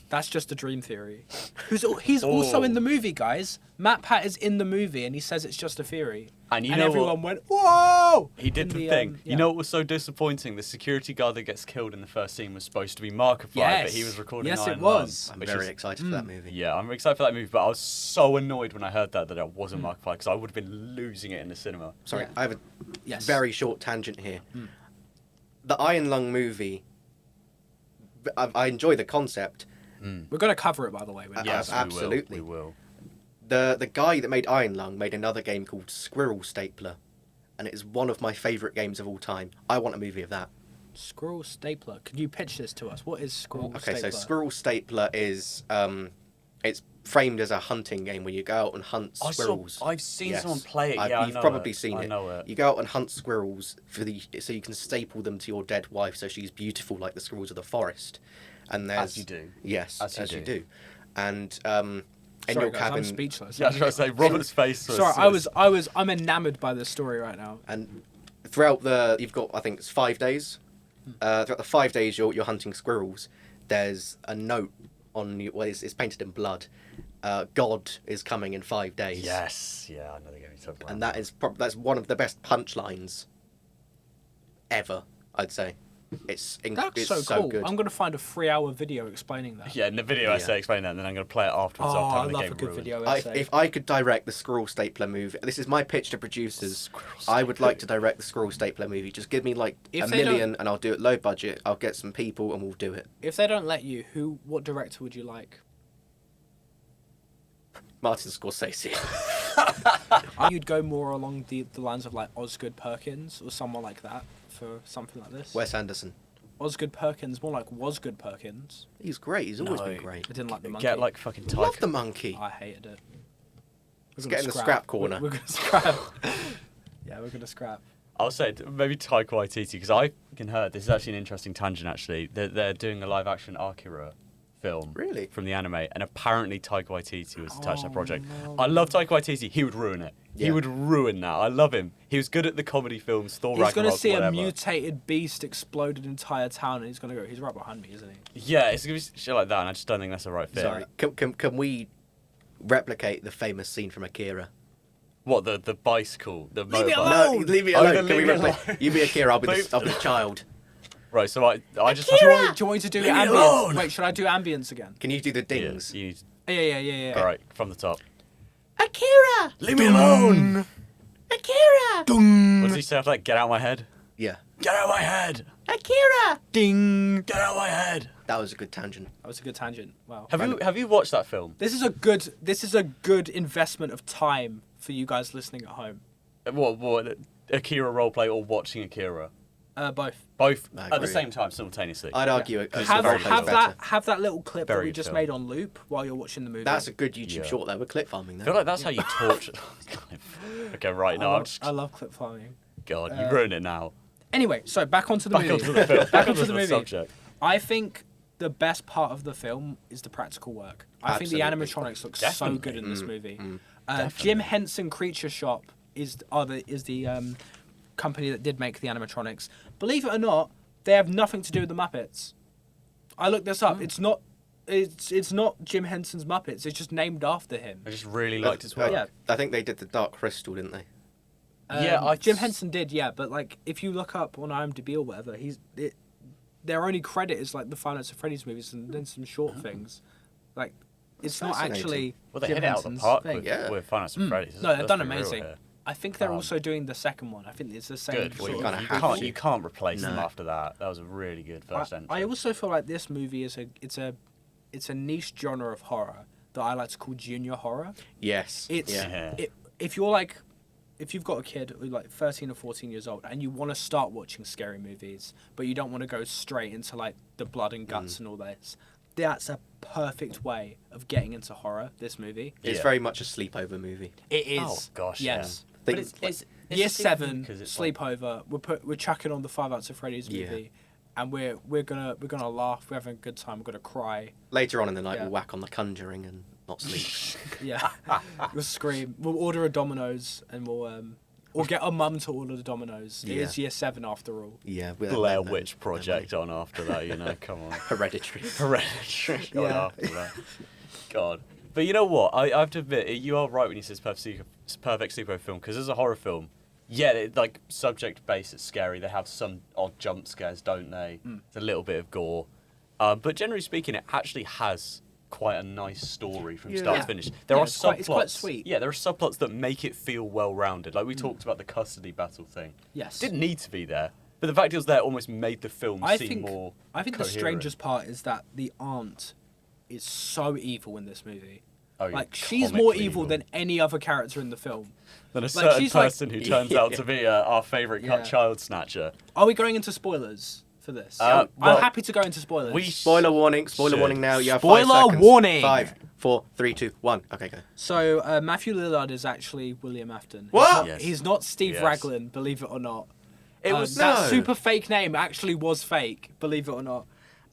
That's just a dream theory. He's also in the movie, guys. Matt Pat is in the movie, and he says it's just a theory. And you know everyone what? went, "Whoa!" He did in the thing. yeah. You know what was so disappointing? The security guard that gets killed in the first scene was supposed to be Markiplied, but he Yes. was recording Yes, it Iron was. Lung, I'm which very is- excited for that movie. Yeah, I'm excited for that movie, but I was so annoyed when I heard that it wasn't Hmm. Markiplied because I would have been losing it in the cinema. Sorry, Yeah. I have a Yes. very short tangent here. The Iron Lung movie, I enjoy the concept. We're gonna cover it, by the way. when- Yes, absolutely. We will. The guy that made Iron Lung made another game called Squirrel Stapler, and it is one of my favourite games of all time. I want a movie of that. Squirrel Stapler. Could you pitch this to us? What is Squirrel Okay, Stapler? so Squirrel Stapler is it's framed as a hunting game where you go out and hunt squirrels. I've seen Yes. someone play it. Yeah, I You've know probably it. seen I it. know it. You go out and hunt squirrels so you can staple them to your dead wife, so she's beautiful like the squirrels of the forest. And there's As you do. Yes, As as you you do. do. And in Sorry, your guys, cabin. I'm speechless. Yeah, I was trying to say Robert's face was. Sorry, I'm enamored by this story right now. And throughout you've got, I think it's 5 days. Throughout the 5 days you're hunting squirrels. There's a note on you. Well, it's painted in blood. God is coming in 5 days. Yes. Yeah, I know they're going to talk about. And that's one of the best punchlines ever, I'd say. It's That's it's so cool. good. I'm gonna find a 3-hour video explaining that. Yeah, in the video I Yeah. say explain that, and then I'm going to play it afterwards. Oh, after I having the love game a good ruined. video I, essay. if I could direct the Squirrel Stapler movie, this is my pitch to producers. I would like to direct the Squirrel Stapler movie. Just give me like If a they don't- million, and I'll do it low budget. I'll get some people, and we'll do it. If they don't let you, what director would you like? Martin Scorsese. You'd go more along the lines of like Osgood Perkins or someone like that for something like this. Wes Anderson. Osgood Perkins, more like Wasgood Perkins. He's great. He's always No. been great. I didn't like the monkey. Get like fucking Love Taika. the monkey. I hated it. Let's get in the scrap corner. We're gonna scrap. Yeah, we're gonna scrap. I'll say maybe Taika Waititi because I fucking heard this is actually an interesting tangent. Actually, they're doing a live action Akira film. Really? From the anime, and apparently Taika Waititi was attached to that Oh, project. no. I love Taika Waititi. He would ruin it. He Yeah. would ruin that. I love him. He was good at the comedy films. Thor He's gonna Ragnarok, see whatever. a mutated beast explode an entire town, and he's gonna go. He's right behind me, isn't he? Yeah, it's gonna be shit like that, and I just don't think that's the right fit. Sorry. Can we replicate the famous scene from Akira? What the bicycle? The Leave me motorbike? alone! No, leave me Oh, alone. then Can we leave me replicate? You be Akira. I'll be Please. the child. Right. So I just Do you want me to do Leave me ambience? alone! Wait, should I do ambience again? Can you do the Yeah, dings? you need- Yeah. All right, from the top. Akira! Leave me alone. Akira! What does he say after that? Get out of my head. Yeah. Get out of my head. Akira! Ding. Get out of my head. That was a good tangent. That was a good tangent. Wow. Have you watched that film? This is a good investment of time for you guys listening at home. What Akira roleplay or watching Akira? Both. Both I at the agree. same time, simultaneously. I'd argue it. Have that little clip that Very we just film. made on loop while you're watching the movie. That's a good YouTube Yeah. short there. We're clip farming I there. feel like that's how you torture. Okay, right now. I love clip farming. God, you ruined it now. Anyway, so back onto the Back movie. onto the film. Back onto the movie. subject. I think the best part of the film is the practical work. I think the Absolutely. animatronics look Definitely. so good in this movie. Jim Definitely. Henson Creature Shop is the company that did make the animatronics. Believe it or not, they have nothing to do with the Muppets. I looked this up. It's not Jim Henson's Muppets. It's just named after him. I just really liked his work. Yeah. I think they did the Dark Crystal, didn't they? Jim Henson did, yeah, but like if you look up on IMDb or whatever, their only credit is like the Five Nights at Freddy's movies and then some short things. Like it's not Fascinating. actually. Well, they Jim hit it out of the Henson's park thing. with Five Nights at Freddy's. No, they've Let's done be real amazing. here. I think they're also doing the second one. I think it's the same. Good. Well, sort you of kinda you have can't to. you can't replace them No. after that. That was a really good first entry. I also feel like this movie is it's a niche genre of horror that I like to call junior horror. Yes. It's Yeah. if you've got a kid who's like 13 or 14 years old and you want to start watching scary movies, but you don't want to go straight into like the blood and guts and all this, that's a perfect way of getting into horror. This movie, It's Yeah. very much a sleepover movie. it is. Oh gosh, yes. yeah. But Think- it's Year just 7 'cause it's like- sleepover. We're chucking on the Five Nights at Freddy's Yeah. movie, and we're gonna laugh. We're having a good time. We're gonna cry. Later on in the night, Yeah. we'll whack on The Conjuring and not sleep. Yeah, we'll scream. We'll order a Domino's and we'll get our mum to order the Domino's. It Yeah. is Year 7 after all. Yeah. Blair Witch Project on after that. You know, come on. Hereditary. Hereditary on Yeah. after that. God. But you know what? I have to admit, you are right when you say it's perfect superhero film, because as a horror film, yeah, like subject base, it's scary. They have some odd jump scares, don't they? It's a little bit of gore, but generally speaking, it actually has quite a nice story from start Yeah. to finish. There Yeah, are it's subplots. quite sweet. Yeah, there are subplots that make it feel well-rounded. Like we talked about the custody battle thing. Yes. Didn't need to be there, but the fact it was there almost made the film seem more. I think the coherent. strangest part is that the aunt is so evil in this movie. Oh, yeah, Like she's more comically evil than any other character in the film. than a like, certain she's like- person who turns out to be our favourite Yeah. child snatcher. Are we going into spoilers for this? Well- I'm happy to go into spoilers. Spoiler warning. Spoiler Shit. warning now. You have Spoiler 5 seconds. warning. 5, 4, 3, 2, 1. Okay, go. So Matthew Lillard is actually William Afton. What? He's not, Yes. he's not Steve Yes. Raglan, believe it or not. It was that No. super fake name actually was fake, believe it or not.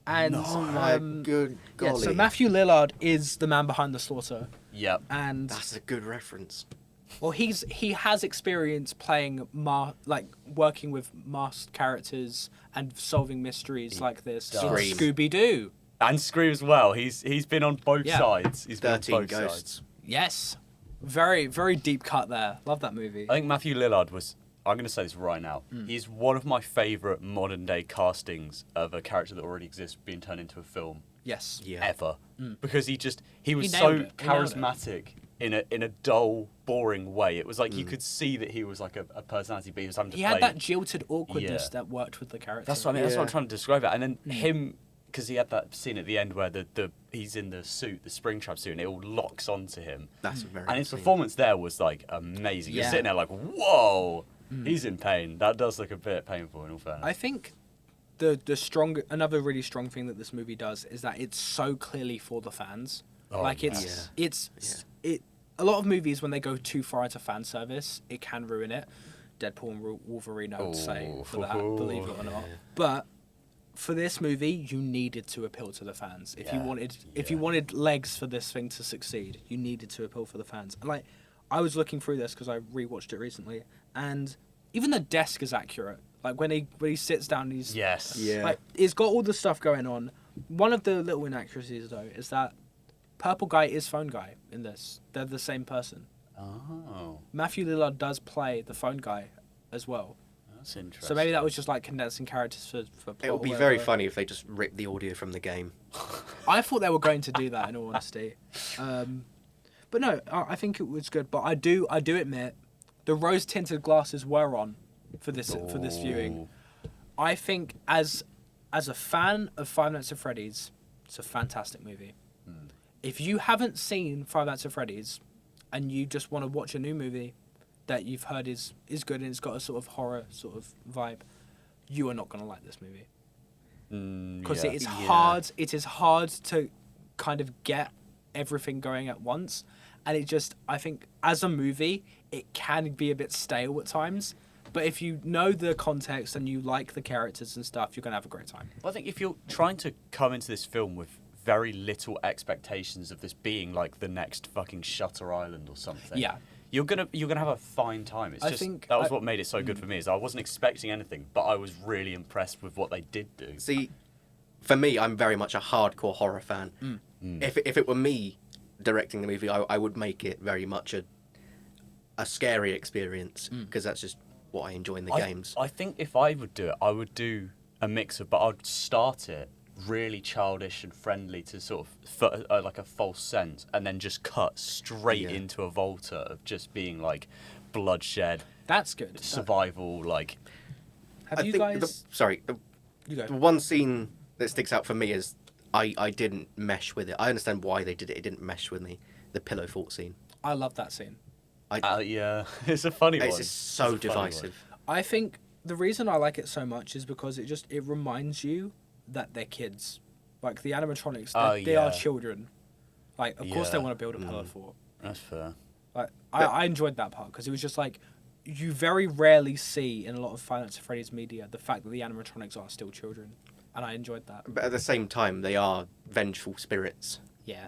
And My good yeah, golly. so Matthew Lillard is the man behind the slaughter, Yep. and That's a good reference. well, he has experience playing working with masked characters and solving mysteries like this. does. Scream. Scooby Doo. And Scream as well. He's been on both Yeah. sides. He's been on 13 both Ghosts. sides. Yes, very very deep cut there. Love that movie. I think Matthew Lillard was. I'm going to say this right now. Mm. He's one of my favourite modern day castings of a character that already exists being turned into a film Yes. Yeah. ever. Because he was He so nailed it. He nailed it. charismatic in a dull, boring way. It was like you could see that he was like a personality, but he was having to He play. had that jilted awkwardness Yeah. that worked with the character. That's what I mean. That's what I'm Yeah. trying to describe it. And then him, because he had that scene at the end where he's in the suit, the Springtrap suit, and it all locks onto him. That's a very And his good scene. performance there was like amazing. You're Yeah. sitting there like, whoa, he's in pain. That does look a bit painful in all fairness. I think another really strong thing that this movie does is that it's so clearly for the fans. Oh, like yes. A lot of movies when they go too far into fan service, it can ruin it. Deadpool and Wolverine, I would say Oh. for that, believe it or not. But for this movie, you needed to appeal to the fans. If you Yeah. wanted legs for this thing to succeed, you needed to appeal for the fans. And like, I was looking through this because I rewatched it recently, and even the desk is accurate. Like when he sits down, he's Yes. Yeah. like it's got all the stuff going on. One of the little inaccuracies though is that Purple Guy is Phone Guy in this. They're the same person. Oh, Matthew Lillard does play the Phone Guy as well. that's interesting. So maybe that was just like condensing characters for plot. It would be or very whatever. funny if they just ripped the audio from the game. I thought they were going to do that, in all honesty. But no, I think it was good. But I do admit, the rose-tinted glasses were on for this viewing. I think as a fan of Five Nights at Freddy's, it's a fantastic movie. If you haven't seen Five Nights at Freddy's and you just want to watch a new movie that you've heard is good and it's got a sort of horror sort of vibe, you are not going to like this movie. Because it is hard. It is hard to kind of get everything going at once. And I think as a movie, it can be a bit stale at times. But if you know the context and you like the characters and stuff, you're going to have a great time. Well, I think if you're trying to come into this film with very little expectations of this being like the next fucking Shutter Island or something, you're gonna have a fine time. It's that was what made it so good for me. Is I wasn't expecting anything, but I was really impressed with what they did do. See, for me, I'm very much a hardcore horror fan. If it were me directing the movie, I would make it very much a scary experience, because that's just what I enjoy in the games. I think if I would do it, I would do a mix of, but I'd start it really childish and friendly to sort of like a false sense, and then just cut straight into a Volta of just being like bloodshed. That's good. Survival, like. Have you guys? The one scene that sticks out for me is I didn't mesh with it. I understand why they did it. It didn't mesh with me. The pillow fort scene. I love that scene. Yeah, it's a funny one. It's just so divisive. I think the reason I like it so much is because it reminds you that they're kids. Like the animatronics, they are children. Like, of course they want to build a pillow fort. That's fair. Like, I enjoyed that part because it was just like, you very rarely see in a lot of Five Nights at Freddy's media the fact that the animatronics are still children. And I enjoyed that. But at the same time, they are vengeful spirits. Yeah.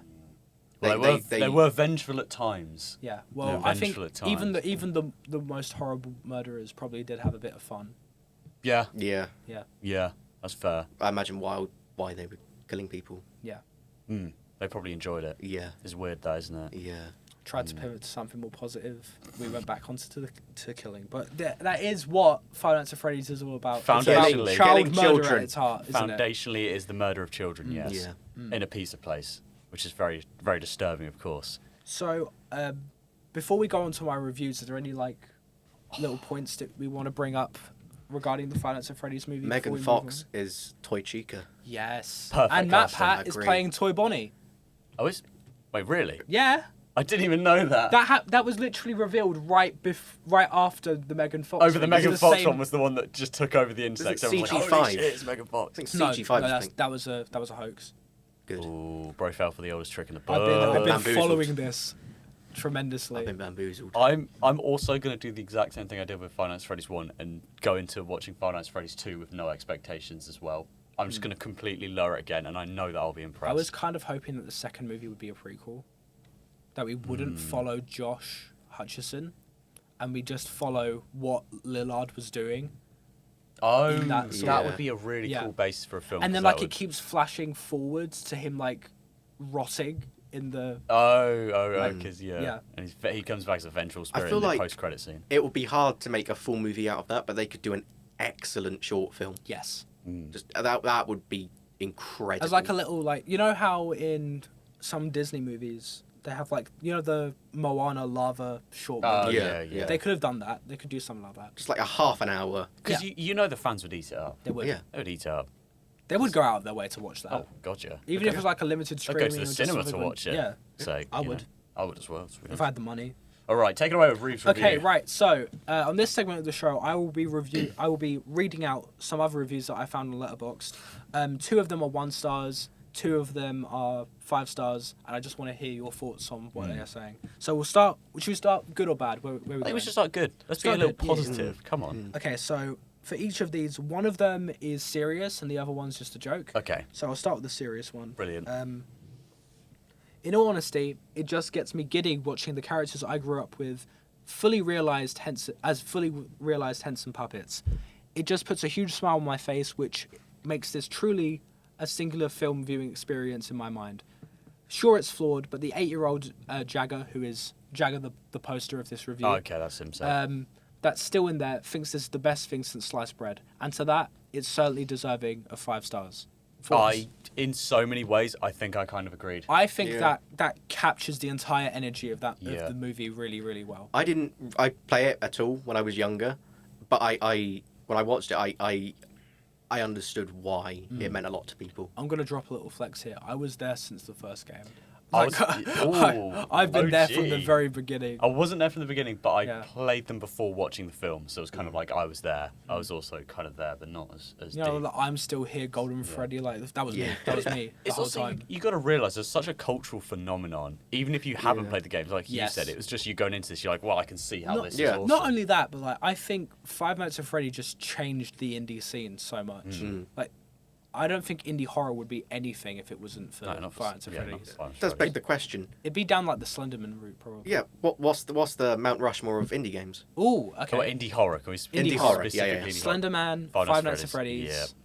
Well, they were vengeful at times. Yeah. Well, I think even the most horrible murderers probably did have a bit of fun. Yeah. Yeah. Yeah. Yeah. That's fair. I imagine why they were killing people. Yeah. They probably enjoyed it. Yeah. It's weird, though, isn't it? Yeah. Tried to pivot to something more positive. We went back onto to killing, but that is what Five Nights at Freddy's is all about. Foundationally, it's about killing child murder children. at its heart, isn't it? Foundationally, it is the murder of children. Yes. Yeah. In a pizza place, which is very, very disturbing, of course. So, before we go on to my reviews, are there any little points that we want to bring up regarding the Five Nights at Freddy's movie? Megan Fox is Toy Chica. Yes. Perfect And Matt casting, Pat is playing Toy Bonnie. Oh, wait, really? Yeah. I didn't even know that. That was literally revealed right after the Megan Fox. Over the Megan Fox one was the one that just took over the insects. Was it Everyone was CG5? like, holy shit, it's Megan Fox. I think CG5. No, that was a hoax. Good. Ooh, bro fell for the oldest trick in the book. I've been Bamboozled. following this tremendously. I've been bamboozled. I'm also going to do the exact same thing I did with Five Nights at Freddy's 1 and go into watching Five Nights at Freddy's 2 with no expectations as well. I'm just going to completely lower it again, and I know that I'll be impressed. I was kind of hoping that the second movie would be a prequel. That we wouldn't follow Josh Hutcherson, and we just follow what Lillard was doing. Oh, that would be a really cool basis for a film. And then it keeps flashing forwards to him rotting in the. Because and he comes back as a vengeful I spirit feel in the like post-credit scene. It would be hard to make a full movie out of that, but they could do an excellent short film. Yes. Just that would be incredible. As a little you know how in some Disney movies they have the Moana lava short movie. Yeah. They could have done that. They could do something like that. Just a half an hour. Because you know the fans would eat it up. They would. Yeah. They would eat it up. They would go out of their way to watch that. Oh, gotcha. Even if it was a limited I'd screening. go to the or just cinema to something watch it. Yeah. So I would. I would as well. If I had the money. All right, take it away with Reeves review. Okay, right. So on this segment of the show, I will be reading out some other reviews that I found on Letterboxd. 2 of them are 1 stars. 2 of them are 5 stars, and I just want to hear your thoughts on what they are saying. So we'll start. Should we start good or bad? Where we I think we going? should start good. Let's be a Start little good, yeah. positive. Come on. Okay, so for each of these, one of them is serious, and the other one's just a joke. Okay. So I'll start with the serious one. Brilliant. In all honesty, it just gets me giddy watching the characters I grew up with fully realized Henson puppets. It just puts a huge smile on my face, which makes this truly a singular film viewing experience in my mind. Sure, it's flawed, but the 8-year-old Jagger, who is Jagger the poster of this review, Okay, that's him. So. that's still in there, thinks this is the best thing since sliced bread. And to that, it's certainly deserving of 5 stars. In so many ways, I think I kind of agreed. I think Yeah. that captures the entire energy of Yeah. of the movie really, really well. I didn't play it at all when I was younger, but I when I watched it, I understood why it meant a lot to people. I'm gonna drop a little flex here. I was there since the first game. I Like, was- I've been there from the OG. very beginning. I wasn't there from the beginning, but I Yeah. played them before watching the film, so it was kind of like I was there. I was also kind of there, but not as You know, deep. like, I'm still here, Golden Freddy. Like that was me. Yeah. That was me the It's whole also time. you got to realize there's such a cultural phenomenon. Even if you haven't Yeah. played the games, like you Yes. said, it was just you going into this. You're like, well, I can see how Not- this yeah. is awesome. Not only that, but like I think Five Nights at Freddy just changed the indie scene so much. Mm. Like, I don't think indie horror would be anything if it wasn't for No, not for- Five Nights at yeah, Freddy. not for Five Nights It does at Freddy's. beg the question. It'd be down like the Slenderman route, probably. Yeah, what's the Mount Rushmore of indie games? Ooh, okay. Oh, indie horror. Can we Indie horror, yeah, specifically yeah. indie horror? Slenderman, Five Five Nights Nights at at Freddy's.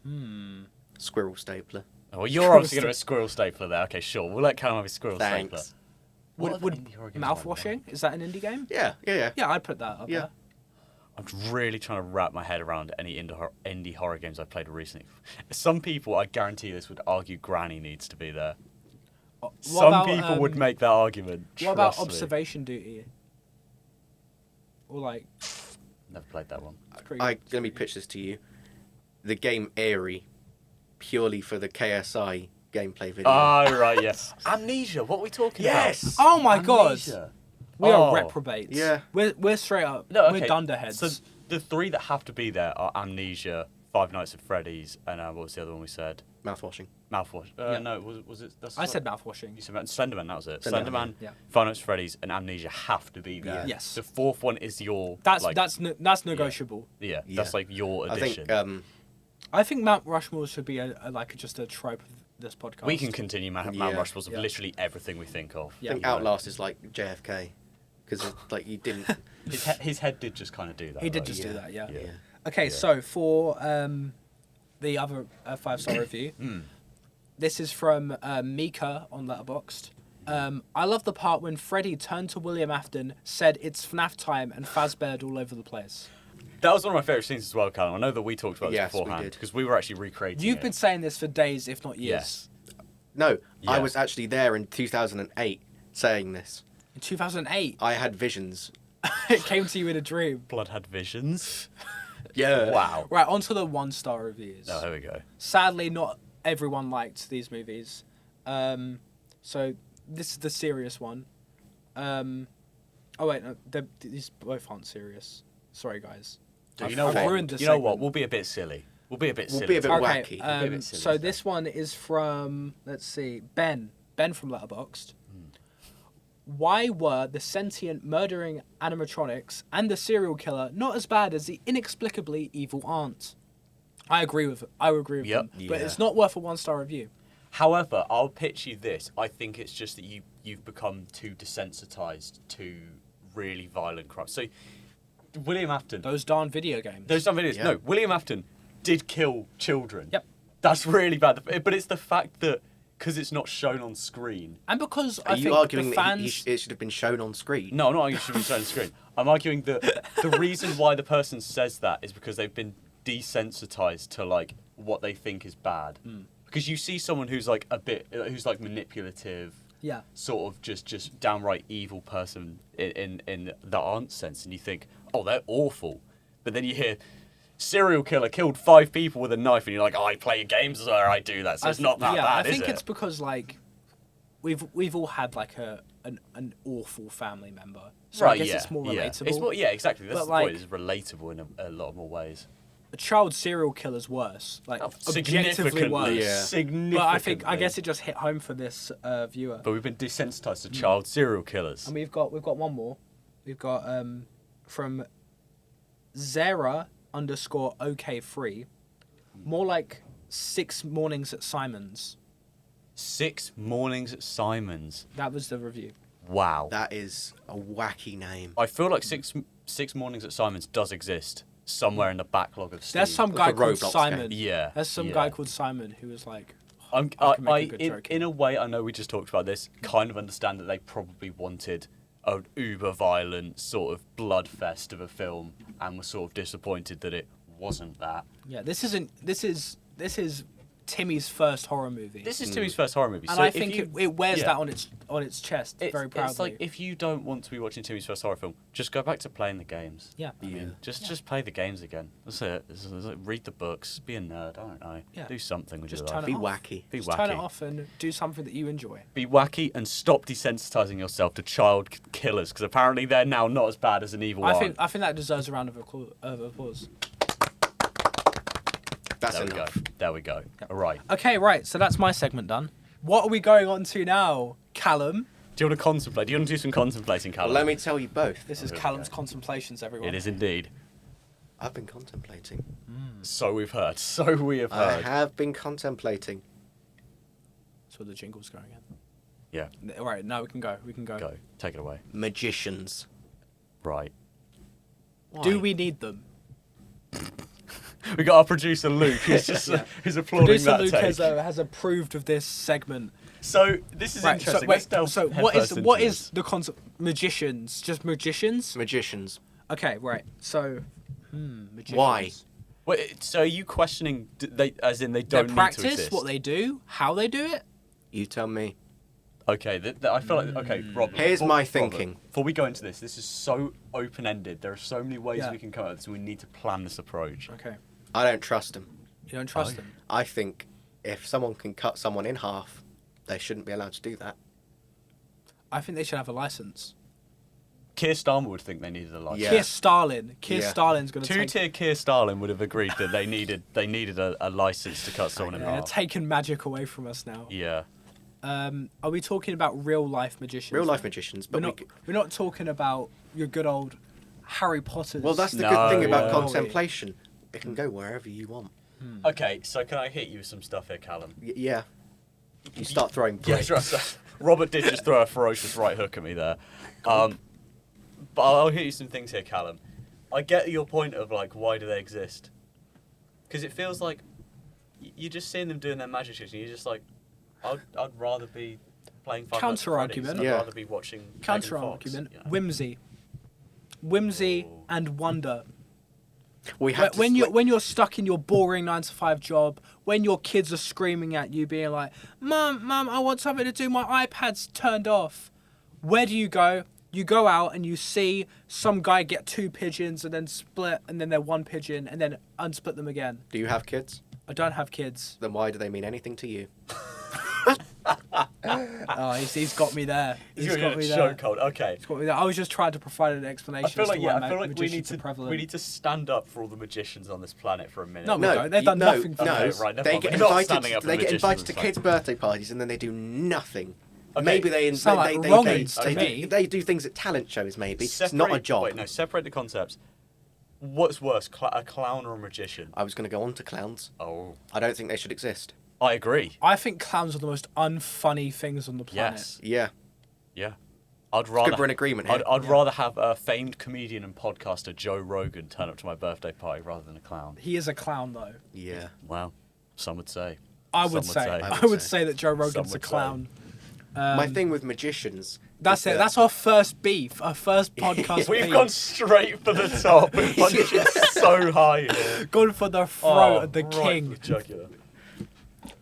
Yeah. Squirrel Stapler. Oh, well, you're obviously going to be a squirrel stapler there. Okay, sure. We'll let Callum have a squirrel stapler. Thanks. What Would other indie horror games mouth have I washing? Is that an indie game? Yeah. Yeah, I'd put that up Yeah. there. I'm really trying to wrap my head around any indie horror games I've played recently. Some people, I guarantee this, would argue Granny needs to be there. What Some about, people would make that argument. What about trust me. Observation Duty? Or like, Never played that one. pretty Let me pitch this to you. The game Airy, purely for the KSI gameplay video. Oh, right, yes. Amnesia, what are we talking Yes! about? Oh my god! Amnesia. We are Oh. reprobates. Yeah. We're straight up. No, We're okay, dunderheads. So the three that have to be there are Amnesia, Five Nights at Freddy's, and what was the other one we said? Mouthwashing. Mouthwash. Yeah. No, was it? That's I said mouth washing. You said Slenderman, that was it. Slenderman, Slenderman, yeah. Five Nights at Freddy's, and Amnesia have to be there. Yeah. Yes. The fourth one is your. That's like, that's negotiable. Yeah, Yeah. that's like your I addition. think I think Mount Rushmore should be just a trope of this podcast. we can continue Mount Yeah. Rushmores of Yeah. literally everything we think of. Yeah. I think Outlast is like JFK, because like you didn't. His head did just kind of do that. He did right? just do Yeah. that, yeah. Yeah. Okay, Yeah. so for the other 5-star review, this is from Mika on Letterboxd. I love the part when Freddy turned to William Afton, said it's FNAF time, and Fazbeared all over the place. That was one of my favourite scenes as well, Callum. I know that we talked about this Yes, we beforehand did. because we were actually recreating You've it. been saying this for days, if not years. Yes. No, I Yeah. was actually there in 2008 saying this. In 2008, I had visions. it came to you in a dream. Blood had visions. Yeah. Wow. Right, on to the 1-star reviews. Oh, here we go. Sadly, not everyone liked these movies. So this is the serious one. Oh wait, no, these both aren't serious. Sorry, guys. You know I've what? ruined the You know what? segment. We'll be a bit silly. We'll be a bit We'll silly. be a bit today. Okay, wacky. We'll be a bit silly so today. this one is from, let's see, Ben from Letterboxd. Why were the sentient murdering animatronics and the serial killer not as bad as the inexplicably evil aunt? I agree with Yep. them, but Yeah. it's not worth a 1-star review. However, I'll pitch you this. I think it's just that you've become too desensitized to really violent crimes. So, William Afton. Those darn video games. There's some videos. Yeah. No, William Afton did kill children. Yep. That's really bad. But it's the fact that because it's not shown on screen. And because Are I you think arguing the that fans... it should have been shown on screen? No, I'm not arguing it should be shown on screen. I'm arguing that the reason why the person says that is because they've been desensitized to like what they think is bad. Because you see someone who's like who's like manipulative, Yeah. sort of just downright evil person in the aunt sense, and you think, oh, they're awful. But then you hear serial killer killed 5 people with a knife, and you're like, oh, I play games where I do that, so it's not that bad, I think is it? it's because like we've all had like an awful family member, so I guess it's more relatable. It's more, yeah, exactly. That's But, the like- point. It's relatable in a lot more ways. A child serial killer's worse, like objectively worse. Yeah. Significantly. But I guess it just hit home for this viewer. But we've been desensitized to child serial killers. And we've got one more. We've got from Zara_OK3, more like 6 mornings at Simon's. 6 mornings at Simon's. That was the review. Wow. That is a wacky name. I feel like six mornings at Simon's does exist somewhere in the backlog of Steam. There's some Like guy a called Roblox Simon. game. Yeah. There's some yeah. guy called Simon who was like, I can make a good joke in a way, I know we just talked about this. Kind of understand that they probably wanted an uber violent sort of bloodfest of a film, and were sort of disappointed that it wasn't that. yeah, this is Timmy's first horror movie. This is Timmy's first horror movie. And so I if think you- it wears yeah. that on its chest very proudly. It's like if you don't want to be watching Timmy's first horror film, just go back to playing the games. Yeah. I mean, just play the games again. That's it. Read the books. Be a nerd. I don't know. Yeah. Do something with Just your turn life. Be it off. wacky. Be Just wacky. turn it off and do something that you enjoy. Be wacky and stop desensitizing yourself to child killers, because apparently they're now not as bad as an evil I eye. think that deserves a round of applause. That's There we enough. go. There we go. All right. Okay, right. So that's my segment done. What are we going on to now, Callum? Do you want to contemplate? Do you want to do some contemplating, Callum? Well, let me tell you both. This is Here we Callum's go. contemplations, everyone. It is indeed. I've been contemplating. So we've heard. So we have I heard. have been contemplating. That's where the jingle's going in. Yeah. All right, now we can go. We can go. Go. Take it away. Magicians. Right. Do Why? we need them? We got our producer Luke, who's just who's applauding Producer that Luke take. has approved of this segment. So this is Right. So interesting. wait. Let's delve So headfirst into what this. is the concept? Magicians? Just magicians? Magicians. Okay. Right. So. Magicians. Why? Wait, so are you questioning they, as in they Their don't need to practice, exist? what they do, how they do it. You tell me. Okay, I feel like okay, Rob. Here's before- my Robert, thinking. Before we go into this is so open-ended. There are so many ways Yeah. we can come at this, and we need to plan this approach. Okay. I don't trust them. You don't trust them. I think if someone can cut someone in half, they shouldn't be allowed to do that. I think they should have a license. Keir Starmer would think they needed a license. Yeah. Keir Stalin. Keir Yeah. Stalin's going to take. Two-tier Keir Starlin would have agreed that they needed a license to cut someone in They're half. taking magic away from us now. Yeah. Are we talking about real life magicians? Real life magicians, but We're not talking about your good old Harry Potter. well, that's the No, good thing about yeah. contemplation. It can go wherever you want. Okay, so can I hit you with some stuff here, Callum? Yeah. You start throwing Yes, bricks. right. Robert did just throw a ferocious right hook at me there. But I'll hit you some things here, Callum. I get your point of like, why do they exist? Because it feels like you're just seeing them doing their magic tricks, and you're just like, I'd rather be playing Five Nights at Counter-argument. Freddy's. I'd Yeah. rather be watching Megan Counter Fox, argument. you know? Whimsy Ooh. and wonder. We have to When split- you're stuck in your boring 9 to 5 job, when your kids are screaming at you, being like, "Mum, I want something to do. My iPad's turned off." Where do you go? You go out and you see some guy get 2 pigeons and then split, and then they're 1 pigeon, and then unsplit them again. Do you have kids? I don't have kids. Then why do they mean anything to you? Oh, he's got me there. He's got me so there. cold. Okay. He's got me there. I was just trying to provide an explanation. I feel as like to why I feel like we magicians need are prevalent. we need to stand up for all the magicians on this planet for a minute. No, we don't. They've you- done no, nothing for no. Okay, right, never They mind. get We're not invited. standing up for They get magicians invited on to this kids' birthday parties and then they do nothing. Okay. Maybe they Sound like they wrong'uns to me. they do things at talent shows. Maybe it's not a job. Wait, no, separate the concepts. What's worse, a clown or a magician? I was going to go on to clowns. Oh, I don't think they should exist. I agree. I think clowns are the most unfunny things on the planet. Yes. Yeah, Yeah. I'd rather. we're in agreement here. I'd rather have a famed comedian and podcaster Joe Rogan turn up to my birthday party rather than a clown. He is a clown, though. yeah. Well, some would say. I Some would say. I I would would say. say that Joe Rogan's a would say. clown. My thing with magicians. That's is it. that- That's our first beef. Our first podcast We've beef. gone straight for the top. We're punching so high here. Gone for the throat of the right king. for the jugular.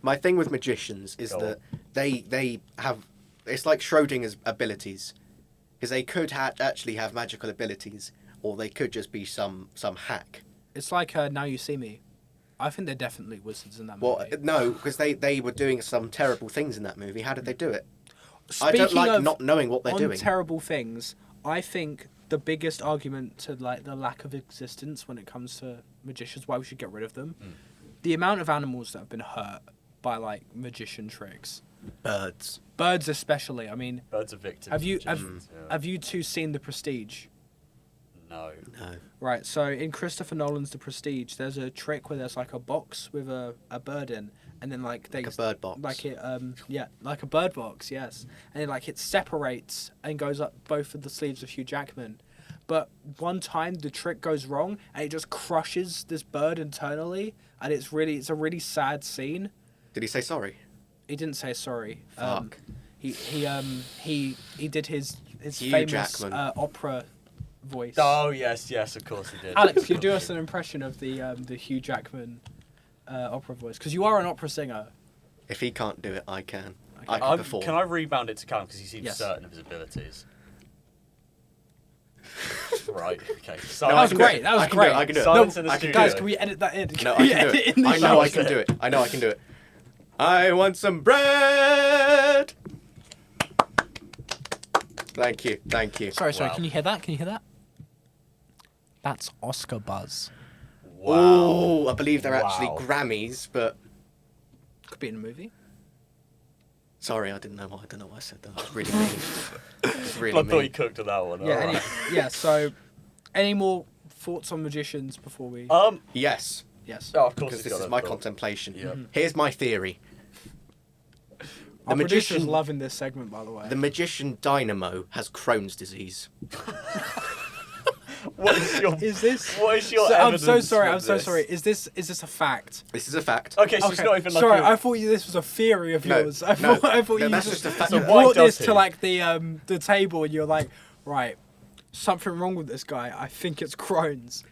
My thing with magicians is Go that they have. It's like Schrodinger's abilities, because they could actually have magical abilities, or they could just be some hack. It's like Now You See Me. I think they're definitely wizards in that Well, movie. no, because they were doing some terrible things in that movie. How did they do it? I Speaking don't like of not knowing what they're on doing. terrible things, I think the biggest argument to like the lack of existence when it comes to magicians, why we should get rid of them, the amount of animals that have been hurt by like magician tricks, Birds. birds especially. I mean, Birds are victims. have you of magicians, yeah. have you two seen The Prestige? No. No. Right, so in Christopher Nolan's The Prestige, there's a trick where there's like a box with a bird in, and then like they Like a bird box. like it like a bird box, yes, and then like it separates and goes up both of the sleeves of Hugh Jackman, but one time the trick goes wrong and it just crushes this bird internally, and it's a really sad scene. Did he say sorry? He didn't say sorry. Fuck. He did his Hugh famous Jackman. opera voice. Oh yes, of course he did. Alex, can you do us an impression of the Hugh Jackman opera voice? Because you are an opera singer. If he can't do it, I can. Okay. I can perform. Can I rebound it to Callum because he seems Yes. certain of his abilities? Right. Okay. That was Silence. great. That was I can do it, great. I can do it. Silence in the I can studio. Guys, can we edit that in? No, Can we I can do edit it. in the I know I show? can do it. I know I can do it. I want some bread. Thank you. Thank you. Sorry. Wow. Can you hear that? Can you hear that? That's Oscar buzz. Wow. Oh, I believe they're actually Wow. Grammys, but Could be in a movie. sorry, I don't know why I said that. It's really mean. It's really I thought he mean. cooked at that one. Yeah. Alright. Yeah. So, any more thoughts on magicians before we? Yes, Yes. Oh, of course. because he's this got is a my thought. contemplation. Yeah. Here's my theory. Our producer's magician- loving this segment, by the way. The magician Dynamo has Crohn's disease. What is your? Is this? What is your? I'm so evidence sorry. for I'm so this? sorry. Is this a fact? This is a fact. Okay, so it's not even like. Sorry, a- I thought this was a theory of No, yours. I no, thought no, you that's just, just a fact. you So why brought does this he? to like the table, and you're like, right, something wrong with this guy. I think it's Crohn's.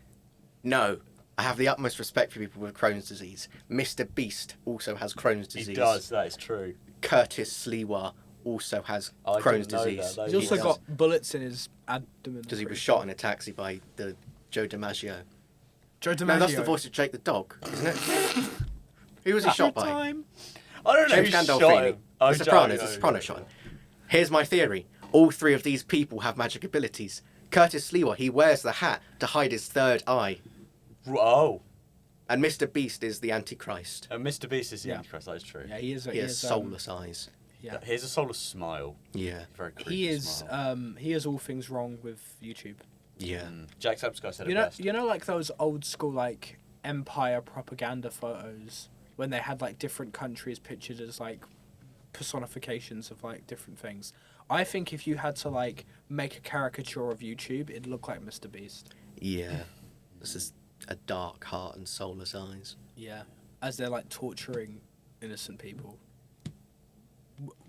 No, I have the utmost respect for people with Crohn's disease. Mr. Beast also has Crohn's He disease. does. That is true. Curtis Sliwa also has I Crohn's didn't know disease. that. He's also does. got bullets in his abdomen. Because he was shot in a taxi by the Joe DiMaggio. Joe DiMaggio. No, that's the voice of Jake the dog, isn't it? Who was he shot by? Time. I don't know. James who shot Gandolfini. him. Oh, The Sopranos. Joe, The Sopranos shot him. Here's my theory. All three of these people have magic abilities. Curtis Sliwa, he wears the hat to hide his third eye. Oh, And Mr. Beast is the Antichrist. and Mr. Beast is the Yeah. Antichrist. That is true. Yeah, he is. He has soulless eyes. Yeah. Here's a soulless smile. Yeah. Very creepy He is. smile. He is all things wrong with YouTube. Yeah. Jacksepticeye said it You know, best. you know, like those old school like Empire propaganda photos when they had like different countries pictured as like personifications of like different things. I think if you had to like make a caricature of YouTube, it'd look like Mr. Beast. Yeah. This is a dark heart and soulless eyes. Yeah, as they're like torturing innocent people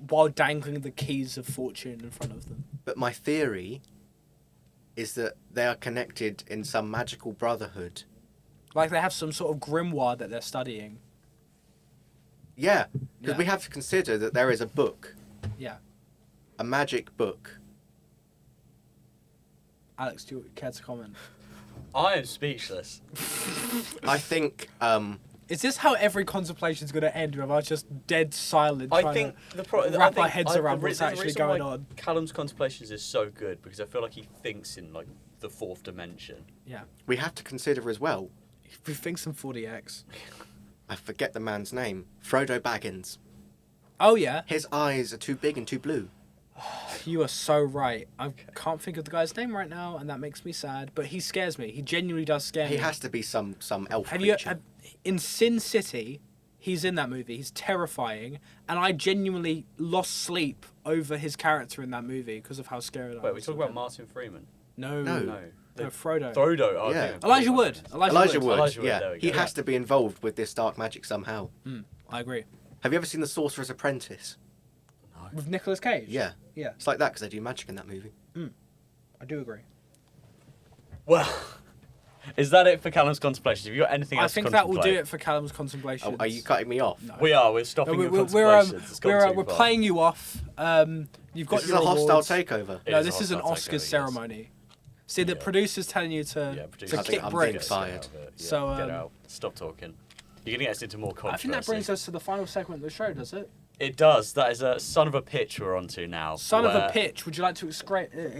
while dangling the keys of fortune in front of them. But my theory is that they are connected in some magical brotherhood. Like they have some sort of grimoire that they're studying. Yeah, because Yeah. we have to consider that there is a book, Yeah. a magic book. Alex, do you care to comment? I am speechless. I think Is this how every contemplation is going to end? With us just dead silent, I trying think to the wrap our heads around what's the actually reason going why on? Callum's contemplations is so good because I feel like he thinks in like the fourth dimension. Yeah. we have to consider as well. If we think some 40x. I forget the man's name. Frodo Baggins. Oh yeah, His eyes are too big and too blue. you are so right. I can't think of the guy's name right now, and that makes me sad. But he scares me. He genuinely does scare He me. has to be some elf Have you creature. in Sin City? He's in that movie. He's terrifying, and I genuinely lost sleep over his character in that movie because of how scared I was. Wait, we talk of about him. Martin Freeman. No, No. No. no, Frodo. Frodo. Oh, Yeah. okay. Elijah Wood. Elijah Wood. Elijah Wood, Yeah, there we he go. has to be involved with this dark magic somehow. I agree. Have you ever seen The Sorcerer's Apprentice? With Nicolas Cage. Yeah. Yeah, It's like that because they do magic in that movie. I do agree. Well, is that it for Callum's contemplations? Have you got anything I else think to that will do contemplate? it for Callum's contemplations. Oh, are you cutting me off? No. We are. We're No, stopping your we're contemplations. It's gone too we're far. playing you off. You've got This is your a hostile awards. takeover. It No, is a this is an hostile Oscars takeover, yes. ceremony. See, the Yeah. producer's telling you to, Yeah, to producer. kick I'm bricks. being fired. So, get um, out. Stop talking. You're gonna get us into more I controversy. think that brings us to the final segment of the show, does it? It does. That is a son of a pitch we're on to now. Son of a where- pitch. Would you like to explain to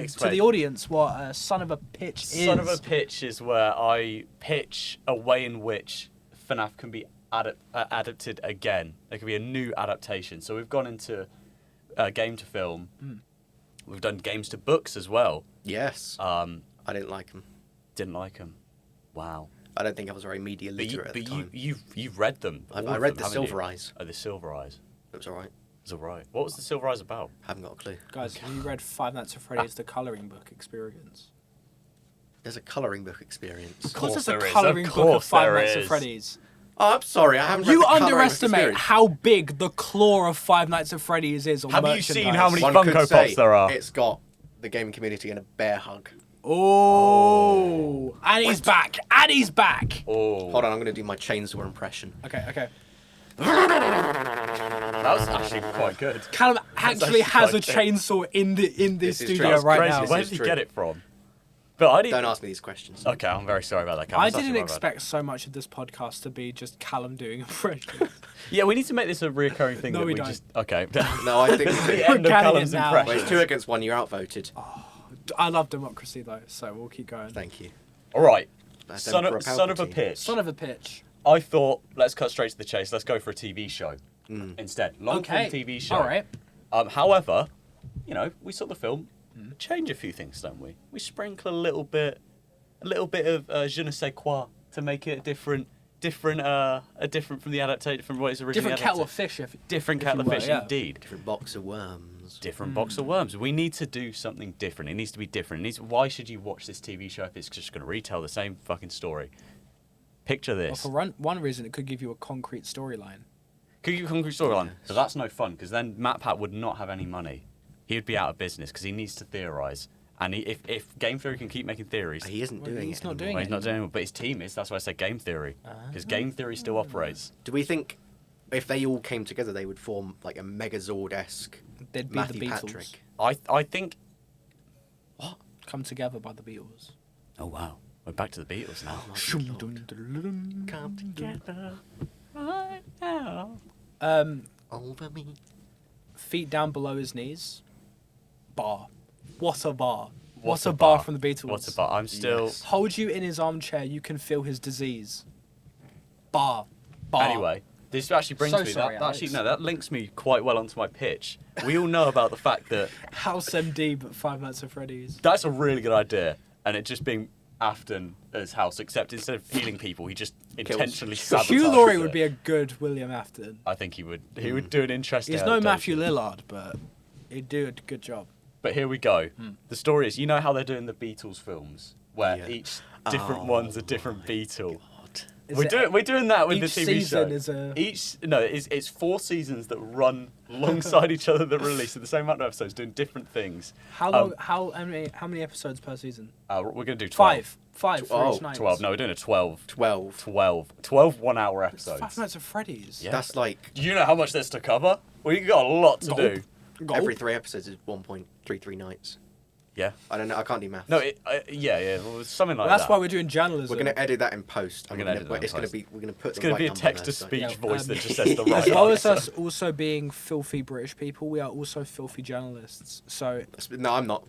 Explain. the audience what a son of a pitch is? Son of a pitch is where I pitch a way in which FNAF can be adapted again. There can be a new adaptation. So we've gone into game to film. We've done games to books as well. Yes. I didn't like him. Didn't like them. Wow. I don't think I was very media literate at the time. you've read them. I all of read them, The haven't you? Silver Eyes. Oh, the Silver Eyes. It was alright. It's alright. What was the Silver Eyes about? Haven't got a clue. Guys, have you read Five Nights at Freddy's The Colouring Book Experience? There's a colouring book experience. Of course, course there's a there is. colouring Of book of course Five there Nights at is. Freddy's. Oh, I'm sorry, I haven't read You the colouring book underestimate experience. how big the claw of Five Nights at Freddy's is on Have you merchandise. seen how many One Funko could say Pops there are? It's got the gaming community in a bear hug. Oh, and he's back. And he's back. Oh. Hold on, I'm going to do my chainsaw impression. Okay. That was actually quite good. Callum actually has a quite good. chainsaw in the This is studio true. right Crazy. now. This Where is did he true. get it from? But I didn't. Don't ask me these questions. Okay, I'm very sorry about that. Callum. I It's actually didn't my bad. expect so much of this podcast to be just Callum doing impressions. Yeah, we need to make this a reoccurring thing. No, that we we don't. just okay. No, I think the end of We're Callum's getting it now. Well, impression. it's 2 against 1. You're outvoted. I love democracy though, so we'll keep going. Thank you. All right, That's son Emperor of a Palpatine. pitch. Son of a pitch. I thought let's cut straight to the chase. Let's go for a TV show instead. Long form Okay. TV show. All right. However, we saw the film. Change a few things, don't we? We sprinkle a little bit of je ne sais quoi to make it different from the adaptation from what it's originally. Different kettle of adapted. fish. Different if kettle you of will, fish, yeah. indeed. Different box of worms. Different box of worms. We need to do something different. It needs to be different. Why should you watch this TV show if it's just going to retell the same fucking story? Picture Well, this. for one reason, it could give you a concrete storyline. Could you concrete storyline? Yes. So that's no fun because then Matt Pat would not have any money. He would be out of business because he needs to theorize. And if Game Theory can keep making theories, He isn't Well, doing he's it. not anymore. doing well, he's not doing it. But his team is. That's why I said Game Theory because Game Theory still operates. Do we think if they all came together, they would form like a Megazord-esque They'd be Matthew the Beatles. Patrick? I think. Come together by the Beatles. Oh wow, we're back to the Beatles now. Come together Right now. over me. Feet down below his knees. Bar. What a bar. What a a bar bar. from the Beatles. What's about? I'm still. Yes. Hold you in his armchair, you can feel his disease. Bar. Bar. Anyway, this actually brings So me. sorry, that actually Alex. no, that links me quite well onto my pitch. We all know about the fact that House MD, but 5 Nights at Freddy's. that's a really good idea, and it just being Afton as House, except instead of healing people, he just intentionally sabotages Hugh Laurie it. would be a good William Afton. I think he would. He would do an interesting. He's no adaptation. Matthew Lillard, but he'd do a good job. But here we go. The story is, you know how they're doing the Beatles films, where Yeah. each different one's a different Beatle. Is We're doing that with the each TV season show. is a- It's 4 seasons that run alongside each other that release in the same amount of episodes, doing different things. How long? How many episodes per season? We're going to do 12. Five for Oh, each night. 12. No, we're doing a 12. 12. 12 1-hour It's episodes. 5 Nights at Freddy's. Yeah. That's like Do you know how much there's to cover? We got a lot to do. Gulp. every 3 episodes is 1.33 nights. Yeah. I don't know. I can't do maths. No, yeah, well, something like Well, that's that. why we're doing journalism. We're going to edit that in post. We're gonna edit that in It's going to post. be. We're going to put. It's the going to right be a number text-to-speech there, so- voice that just says the as right well as answer. us also being filthy British people, we are also filthy journalists. So, No, I'm not.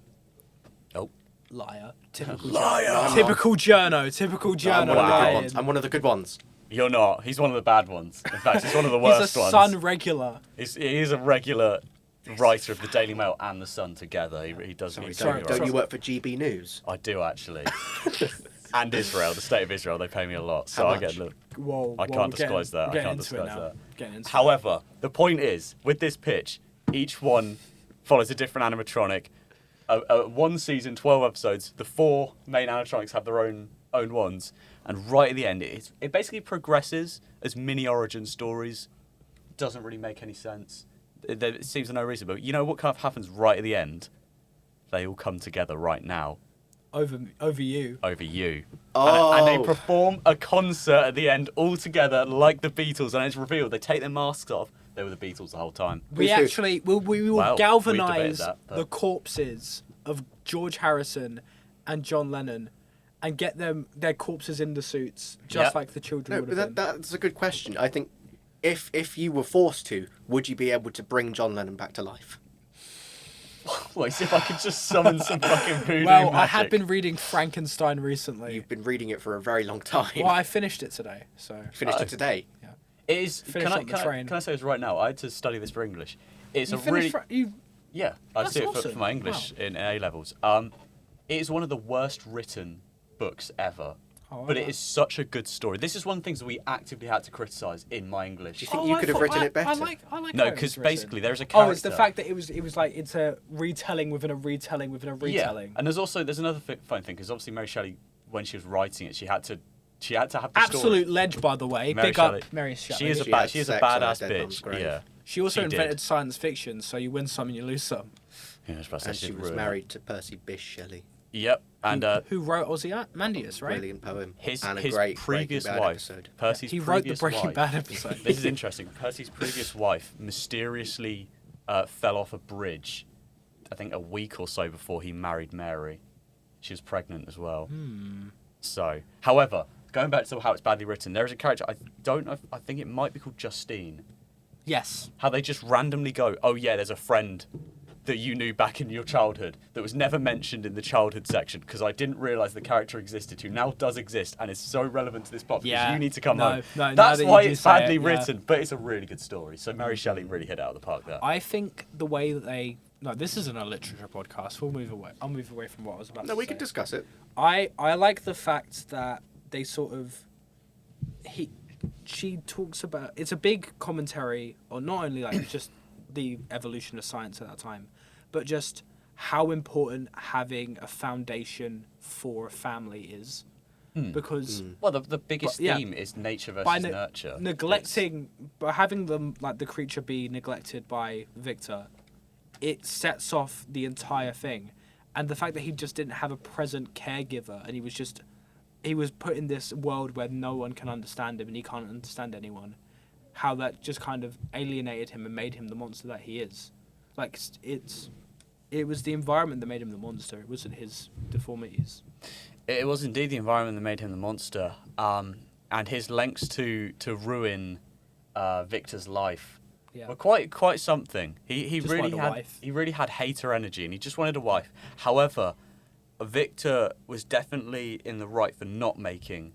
Nope. liar. Typical Liar! No, I'm not. Typical journo. Typical No, I'm journo. one of the good lying. ones. I'm one of the good ones. You're not. He's one of the bad ones. In fact, he's one of the He's worst a ones. Sun regular. He is a regular writer of the Daily Mail and the Sun together. He does. Sorry, he sorry, don't, does don't write. you work for GB News? I do actually. And Israel, the state of Israel, they pay me a lot, so How I get. much? Whoa, I whoa, can't we're disclose that. I getting can't into it disclose now. that. Getting into it. However, the point is, with this pitch, each one follows a different animatronic. One season, 12 episodes. The 4 main animatronics have their own ones, and right at the end, it basically progresses as mini origin stories. Doesn't really make any sense. There seems for no reason, but you know what kind of happens right at the end? They all come together right now over you. over you. Oh. And they perform a concert at the end all together like the Beatles, and it's revealed they take their masks off. They were the Beatles the whole time. We Who's who? actually we will Well, we galvanise debated that, but- the corpses of George Harrison and John Lennon and get their corpses in the suits, just Yep. like the children No, would but have been. that's a good question. I think if you were forced to, would you be able to bring John Lennon back to life? Wait, see if I could just summon some fucking voodoo Well, magic. I had been reading Frankenstein recently. You've been reading it for a very long time. Well, I finished it today, so Finished Oh. it today. It is. Finished Can I, on the can, I, train. can I say this right now? I had to study this for English. It's you a finished. really You yeah. I That's see it awesome. for my English in A levels. It is one of the worst written books ever. Oh, But it okay. is such a good story. This is one of the things that we actively had to criticise in my English. Do you think you could have written it better? I like No, how it because was written. basically there's a character. Oh, it's the fact that it was like it's a retelling within a retelling within a retelling. Yeah, and there's another fun thing because obviously Mary Shelley, when she was writing it, she had to have the Absolute story. ledge, by the way. Mary Big Shelley. up Mary Shelley. She is a She had she is a sex on her badass dead mum's bitch. grave. Yeah. She also she did. invented science fiction, so you win some and you lose some. Yeah, I was about to say And she was ruined it. married to Percy Bysshe Shelley. Yep. And who wrote Ozymandias, right? Brilliant poem. his and a his great previous Breaking Bad wife, episode. Percy's He wrote the previous Breaking wife, Bad episode. This is interesting. Percy's previous wife mysteriously fell off a bridge, I think a week or so before he married Mary. She was pregnant as well. So, however, going back to how it's badly written, there is a character, I don't know, I think it might be called Justine. Yes. How they just randomly go, oh yeah, there's a friend that you knew back in your childhood that was never mentioned in the childhood section because I didn't realise the character existed, who now does exist and is so relevant to this plot because you need to come home. No, That's that why you do it's say badly it, yeah. written, but it's a really good story. So Mary Shelley really hit it out of the park there. I think the way that they... No, this isn't a literature podcast. We'll move away. I'll move away from what I was about to say. No, we could discuss it. I like the fact that they sort of... She talks about... It's a big commentary on not only like just the evolution of science at that time, but just how important having a foundation for a family is. Because... Well, the biggest But, yeah, theme is nature by versus nurture. neglecting... By having them, like the creature be neglected by Victor, it sets off the entire thing. And the fact that he just didn't have a present caregiver and he was put in this world where no one can understand him and he can't understand anyone, how that just kind of alienated him and made him the monster that he is. Like, it was the environment that made him the monster. It wasn't his deformities. It was indeed the environment that made him the monster, and his lengths to ruin Victor's life Yeah. were quite something. He Just really wanted a had wife. he really had hater energy, and he just wanted a wife. However, Victor was definitely in the right for not making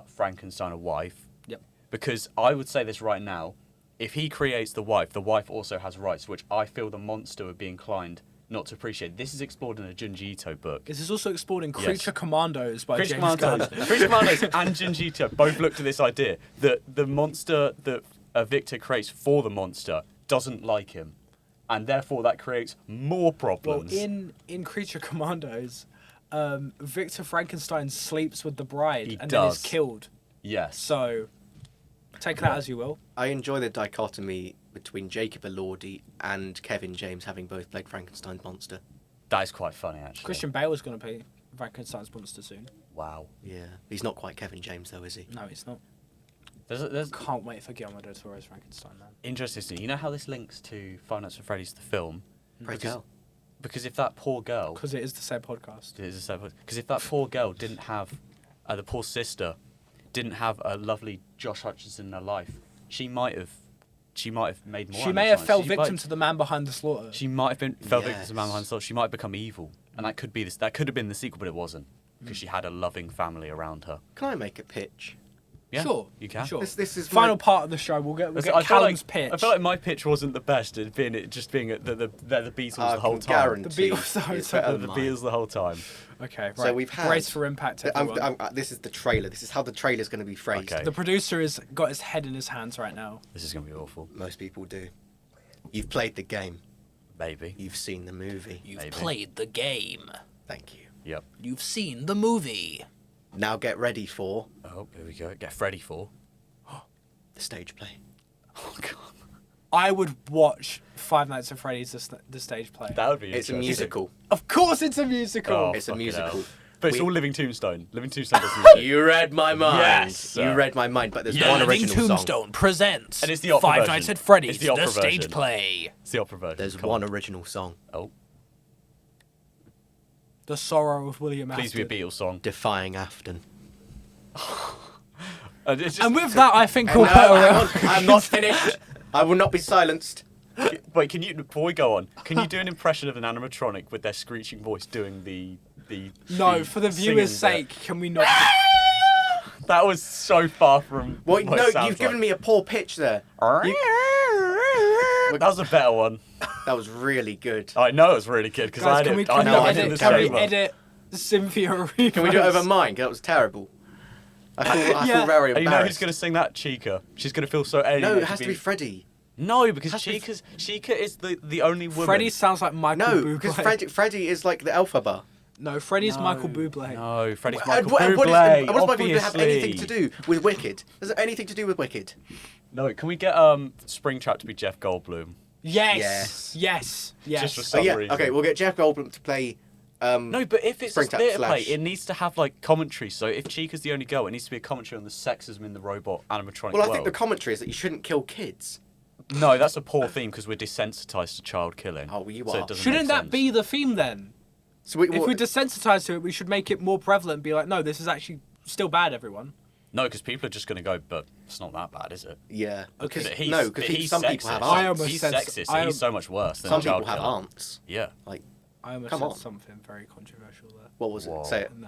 Frankenstein a wife. Yep. Because I would say this right now, if he creates the wife also has rights, which I feel the monster would be inclined not to appreciate. This is explored in a Junji Ito book. This is also explored in Yes. Creature Commandos by Creature James Commandos, Gunn. Creature Commandos and Junji Ito both looked at this idea that the monster that Victor creates for the monster doesn't like him, and therefore that creates more Well, problems. in Creature Commandos, Victor Frankenstein sleeps with the bride He and does. then is killed. Yes. So, take that as you will. I enjoy the dichotomy between Jacob Elordi and Kevin James having both played Frankenstein's monster. That is quite funny, actually. Christian Bale is going to play Frankenstein's monster soon. Wow. Yeah. He's not quite Kevin James, though, is he? No, it's not. There's Can't wait for Guillermo del Toro's Frankenstein, man. interesting. You know how this links to Five Nights at Freddy's the film? Pray Because- tell. Because if that poor girl, Because it is the same podcast. because if that poor girl didn't have, the poor sister, didn't have a lovely Josh Hutcherson in her life, she might have made more. She may have animatronics. fell She victim might- to the man behind the slaughter. She might have fell victim to the man Yes. behind the slaughter. She might have become evil, and that could be this. That could have been the sequel, but it wasn't because she had a loving family around her. Can I make a pitch? Yeah, Sure. you can. Sure. This is Final my... part of the show. We'll get I feel Callum's like, pitch. I feel like my pitch wasn't the best, it being they're the Beatles I the whole can time. guarantee The Beatles the whole it's time. better The than mine. Beatles the whole time. Okay, right. So we've had- Brace for impact, everyone. This is the trailer. This is how the trailer's going to be phrased. Okay. The producer has got his head in his hands right now. This is gonna be awful. Most people do. You've played the game. Maybe. You've seen the movie. You've Maybe. played the game. Thank you. Yep. You've seen the movie. Now get ready for Oh, here we go. Get Freddy for. the stage play. Oh god. I would watch Five Nights at Freddy's the stage play. That would be. It's a interesting. musical. Of course, it's a musical. Oh, It's a fucking musical. hell. But it's We- all Living Tombstone. Living Tombstone does music. You read my mind. Yes, You sir. read my mind, but there's The one Living original Tombstone song. presents And it's the opera Five version. Nights at Freddy's, It's the opera stage version. play. It's the opera version. There's Come one on. original song. Oh, The Sorrow of William please be a Astor. Beatles song. Defying Afton. It's just, And with that, I think we'll No, put hang a... on. I'm not finished. I will not be silenced. wait, can you before we go on? Can you do an impression of an animatronic with their screeching voice doing the? No, for the singing viewers' bit? sake, can we not... That was so far from. Well, what no, it sounds you've given me a poor pitch there. That was a better one. That was really good. I know it was really good because I Guys, had can we, it. I can know we I did edit, the can we chamber. edit Cynthia Reeves? Can we do it over mine? 'Cause that was terrible. I Yeah. feel very And embarrassed. you know who's going to sing that? Chica. She's going to feel so alienated. No, it has to be Freddy. No, because has to be Chica is the only woman. Freddie sounds like Michael No, Bublé. because Freddy is like the Elphaba. No, Freddie's Michael Bublé. No, Freddie's And Michael what Bublé. does Michael Bublé have obviously. anything to do with Wicked? Does it anything to do with Wicked? No, can we get Springtrap to be Jeff Goldblum? Yes. Yes. Yes. Yes. Just for Oh some yeah. reason. Okay, we'll get Jeff Goldblum to play No, but if it's a Springtap theatre play, slash- it needs to have like commentary. So if Chica's the only girl, it needs to be a commentary on the sexism in the robot animatronic Well, I world. think the commentary is that you shouldn't kill kids. No, that's a poor theme because we're desensitized to child killing. Oh, you so are. it doesn't Shouldn't make that sense. be the theme then? So we, If we're desensitized to it, we should make it more prevalent and be like, no, this is actually still bad, everyone. No, because people are just going to go, but it's not that bad, is it? yeah, because But he's, no, but because he's some people have sexist. I aunts. almost He's sense- sexist. I He's am- so much worse than Some a child people have killer. aunts. Yeah. Like, I almost Come said on. something very controversial there. what was Whoa. it? Say it. Nah.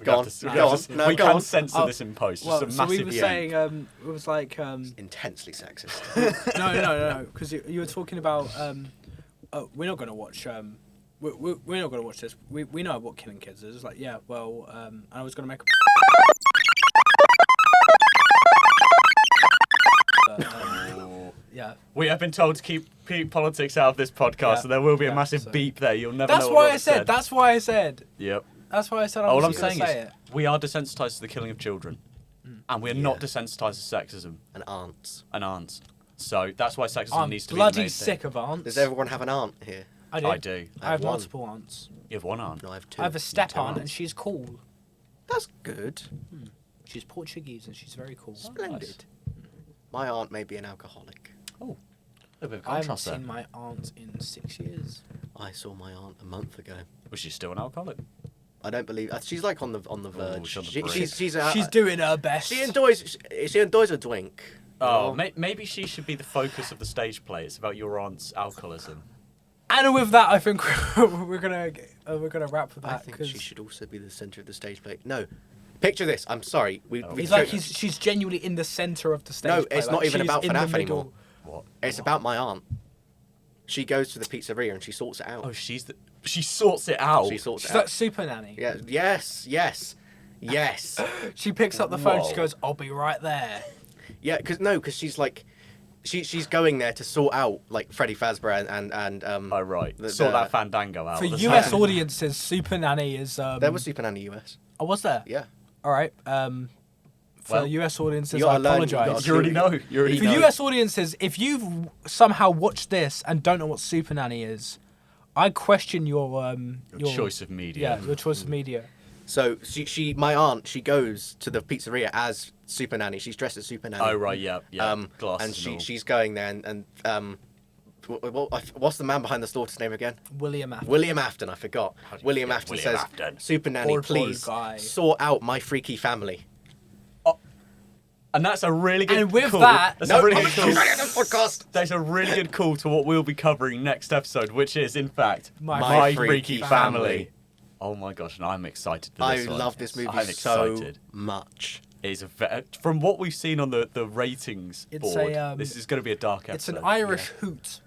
We Go have on, to- go we have on. to- No, we go can on. censor Oh, this in post. Well, Just a so we massive were yank. saying, it was like, Intensely sexist. no, because you were talking about, we're not going to watch, we're not going to watch this. We know what killing kids is. It's like, yeah, well, and I was going to make a... Yeah. We have been told to keep politics out of this podcast, Yeah. so there will be a Yeah, massive so- beep there. You'll never That's know what why I Robert said. said. That's why I said. Yep. That's why I said I All was I'm going to saying say is it. we are desensitized to the killing of children, and we are not Yeah. desensitized to sexism And aunts. and aunts. So that's why sexism I'm needs to be the bloody main sick thing. of aunts. Does everyone have an aunt here? I do. I do. I have one. multiple aunts. You have one aunt. No, I have two. I have a step two aunt, aunts. and she's cool. That's good. She's Portuguese, and she's very cool. Splendid. My aunt may be an alcoholic. Oh, a bit of I haven't contrast there. seen my aunt in 6 years. I saw my aunt a month ago. Was she still an alcoholic? I don't believe she's like on the verge. she's on the She- brink. She's doing her best. She enjoys a drink. Oh, You know? maybe she should be the focus of the stage play. It's about your aunt's alcoholism. And with that, I think we're gonna wrap with I that think because she should also be the center of the stage play. No, picture this. I'm sorry. he's like she's genuinely in the center of the stage. No, play. it's Like, not even she's about in the FNAF middle. anymore. What? It's about my aunt. She goes to the pizzeria and she sorts it out. Oh, she sorts it out. She sorts She's it like out. super nanny. Yeah. Yes. She picks up the phone. She Whoa. goes, "I'll be right there." Yeah. Because she's like, she's going there to sort out like Freddy Fazbear and Oh, right. the- Sort the- that Fandango out. For That's US how- audiences, super nanny is. There was Super Nanny US. Oh, was there? Yeah. All right. For Well, US audiences, you I gotta learn- you apologize. gotta- You already know. You already For know. US audiences, if you've somehow watched this and don't know what super nanny is, I question your choice of media. Yeah, your choice of media. So my aunt, she goes to the pizzeria as Super Nanny. She's dressed as Super Nanny. Oh, right, yeah. And Glasses all. she's going there and what's the man behind the daughter's name again? William Afton. William Afton, I forgot. How do you William forget Afton William says, Afton? Super Nanny, Poor please guy. sort out my freaky family. And that's a really good And with call. that- That's No, a really I'm good sorry, call. it's a podcast. That's a really good call to what we'll be covering next episode, which is, in fact, My My Freaky Freaky Family. Family. Oh my gosh, and I'm excited for I this one. love this movie I'm so excited. much. It's from what we've seen on the ratings It's board, a, this is going to be a dark It's episode. an Irish hoot.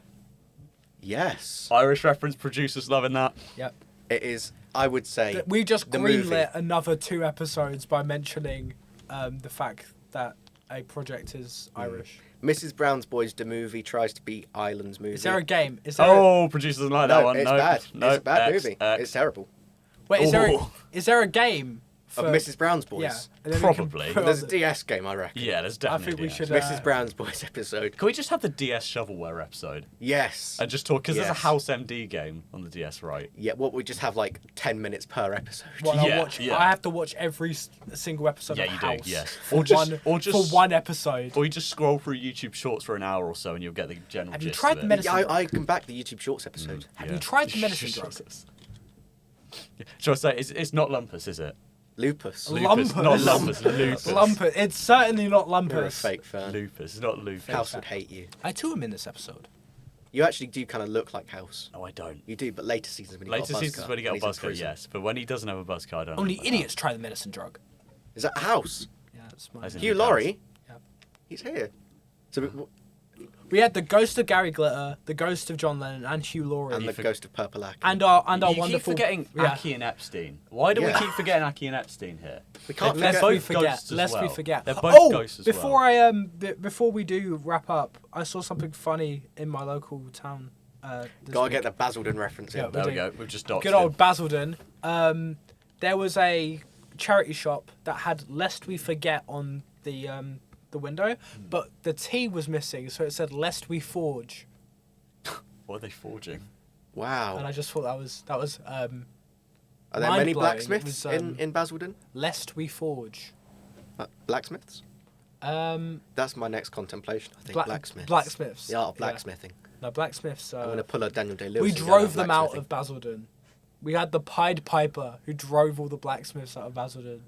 Yes. Irish reference, producers loving that. Yep. It is, I would say, We just the movie. greenlit another 2 episodes by mentioning the fact that a project is Irish. Mrs. Brown's Boys, the movie, tries to be Ireland's movie. Is there a game? Is there Oh, producers don't like that No, one. it's No, bad. no, It's a bad X, movie. X. It's terrible. wait, Ooh. is there a game Of for Mrs. Brown's Boys. Yeah. and then we can Probably. put on There's a the- DS game, I reckon. Yeah, there's I definitely. think we DS. should. Mrs. Brown's Boys episode. Can we just have the DS shovelware episode Yes. and just talk? Because there's Yes. a House MD game on the DS, right? Yeah, what we just have like 10 minutes per episode. Well, I'll Yeah, watch. yeah. I have to watch every single episode Yeah, of you do, House. yes. For for one episode. Or you just scroll through YouTube Shorts for an hour or so, and you'll get the general Have you gist tried of the it. medicine? Yeah, I can back the YouTube Shorts episode. Have you tried the medicine drug? Shall I say it's not lumpus, is it? Lupus. Lumpus. Not lumpus. Lupus. Lumpus. It's certainly not You're a lumpus. fake fan. Lupus. It's not lupus. House would hate you. I too am in this episode. You actually do kind of look like House. No, I don't. You do, but later seasons when you Later got a buzz seasons cut when he got a and he's in buzz cut, prison. yes. But when he doesn't have a buzz cut, I don't. Only know about idiots try the medicine drug. Is that House? Yeah, that's my. As in- Hugh he Laurie? Yep. He's here. So We had the ghost of Gary Glitter, the ghost of John Lennon, and Hugh Laurie, and the and, Ghost of Purple Aki. our you wonderful. keep forgetting yeah. Aki and Epstein. Why do Yeah. we keep forgetting Aki and Epstein here? We can't They're forget- Lest both we forget. ghosts as Lest we well. forget. They're both Oh, ghosts as before well. before we do wrap up, I saw something funny in my local town. This Gotta week. get the Basildon reference in. Yeah, There we do. go. We've just doxed Good him. old Basildon. There was a charity shop that had "Lest We Forget" on the window, but the T was missing, so it said "Lest We Forge." What are they forging? Wow. And I just thought that was Are there many mind-blowing. blacksmiths It was, in Basildon? Lest we forge. Blacksmiths? That's my next contemplation, I think. Blacksmiths. Blacksmiths. The art of Yeah. blacksmithing. No, blacksmiths. I'm going to pull a Daniel Day-Lewis. We and go drove down them out blacksmithing. of Basildon. We had the Pied Piper who drove all the blacksmiths out of Basildon.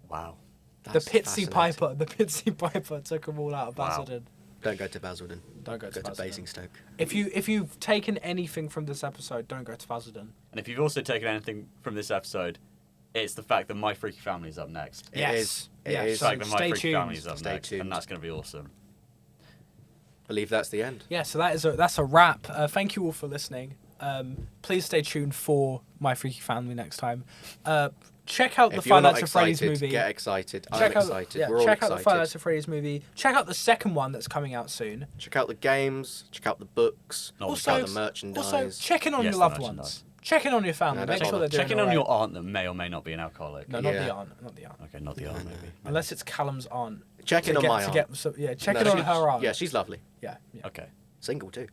Wow. That's The Pitsy fascinating. Piper. The Pitsy Piper took them all out of Wow. Basildon. Don't go to Basildon. Don't go to Basildon. Basingstoke. If you've taken anything from this episode, don't go to Basildon. And if you've also taken anything from this episode, it's the fact that My Freaky Family is up next. It Yes. is. It Yeah, is. The so fact that My stay Freaky tuned. Family is up Stay next, tuned. and that's going to be awesome. I believe that's the end. Yeah, so that's a wrap. Thank you all for listening. Please stay tuned for My Freaky Family next time. Check out the If you're Five not Nights at Freddy's excited, movie. get excited. I'm Check out, excited. yeah, We're all check out excited. the Five Nights at Freddy's movie. Check out the second one that's coming out soon. Check out the games. Check out the books. Not Check out Also- the merchandise. Also, check in on Yes, your the loved merchandise. ones. Check in on your family. No, Make don't sure they're bother. doing Check in on alright. your aunt that may or may not be an alcoholic. No, not the Yeah. aunt. Not the aunt. Okay, not the aunt, No, no. maybe. Unless it's Callum's aunt. Check in To on get- my to aunt. get some- yeah, check No, in on she's- her aunt. Yeah, she's lovely. Yeah. Yeah. Okay. Single too.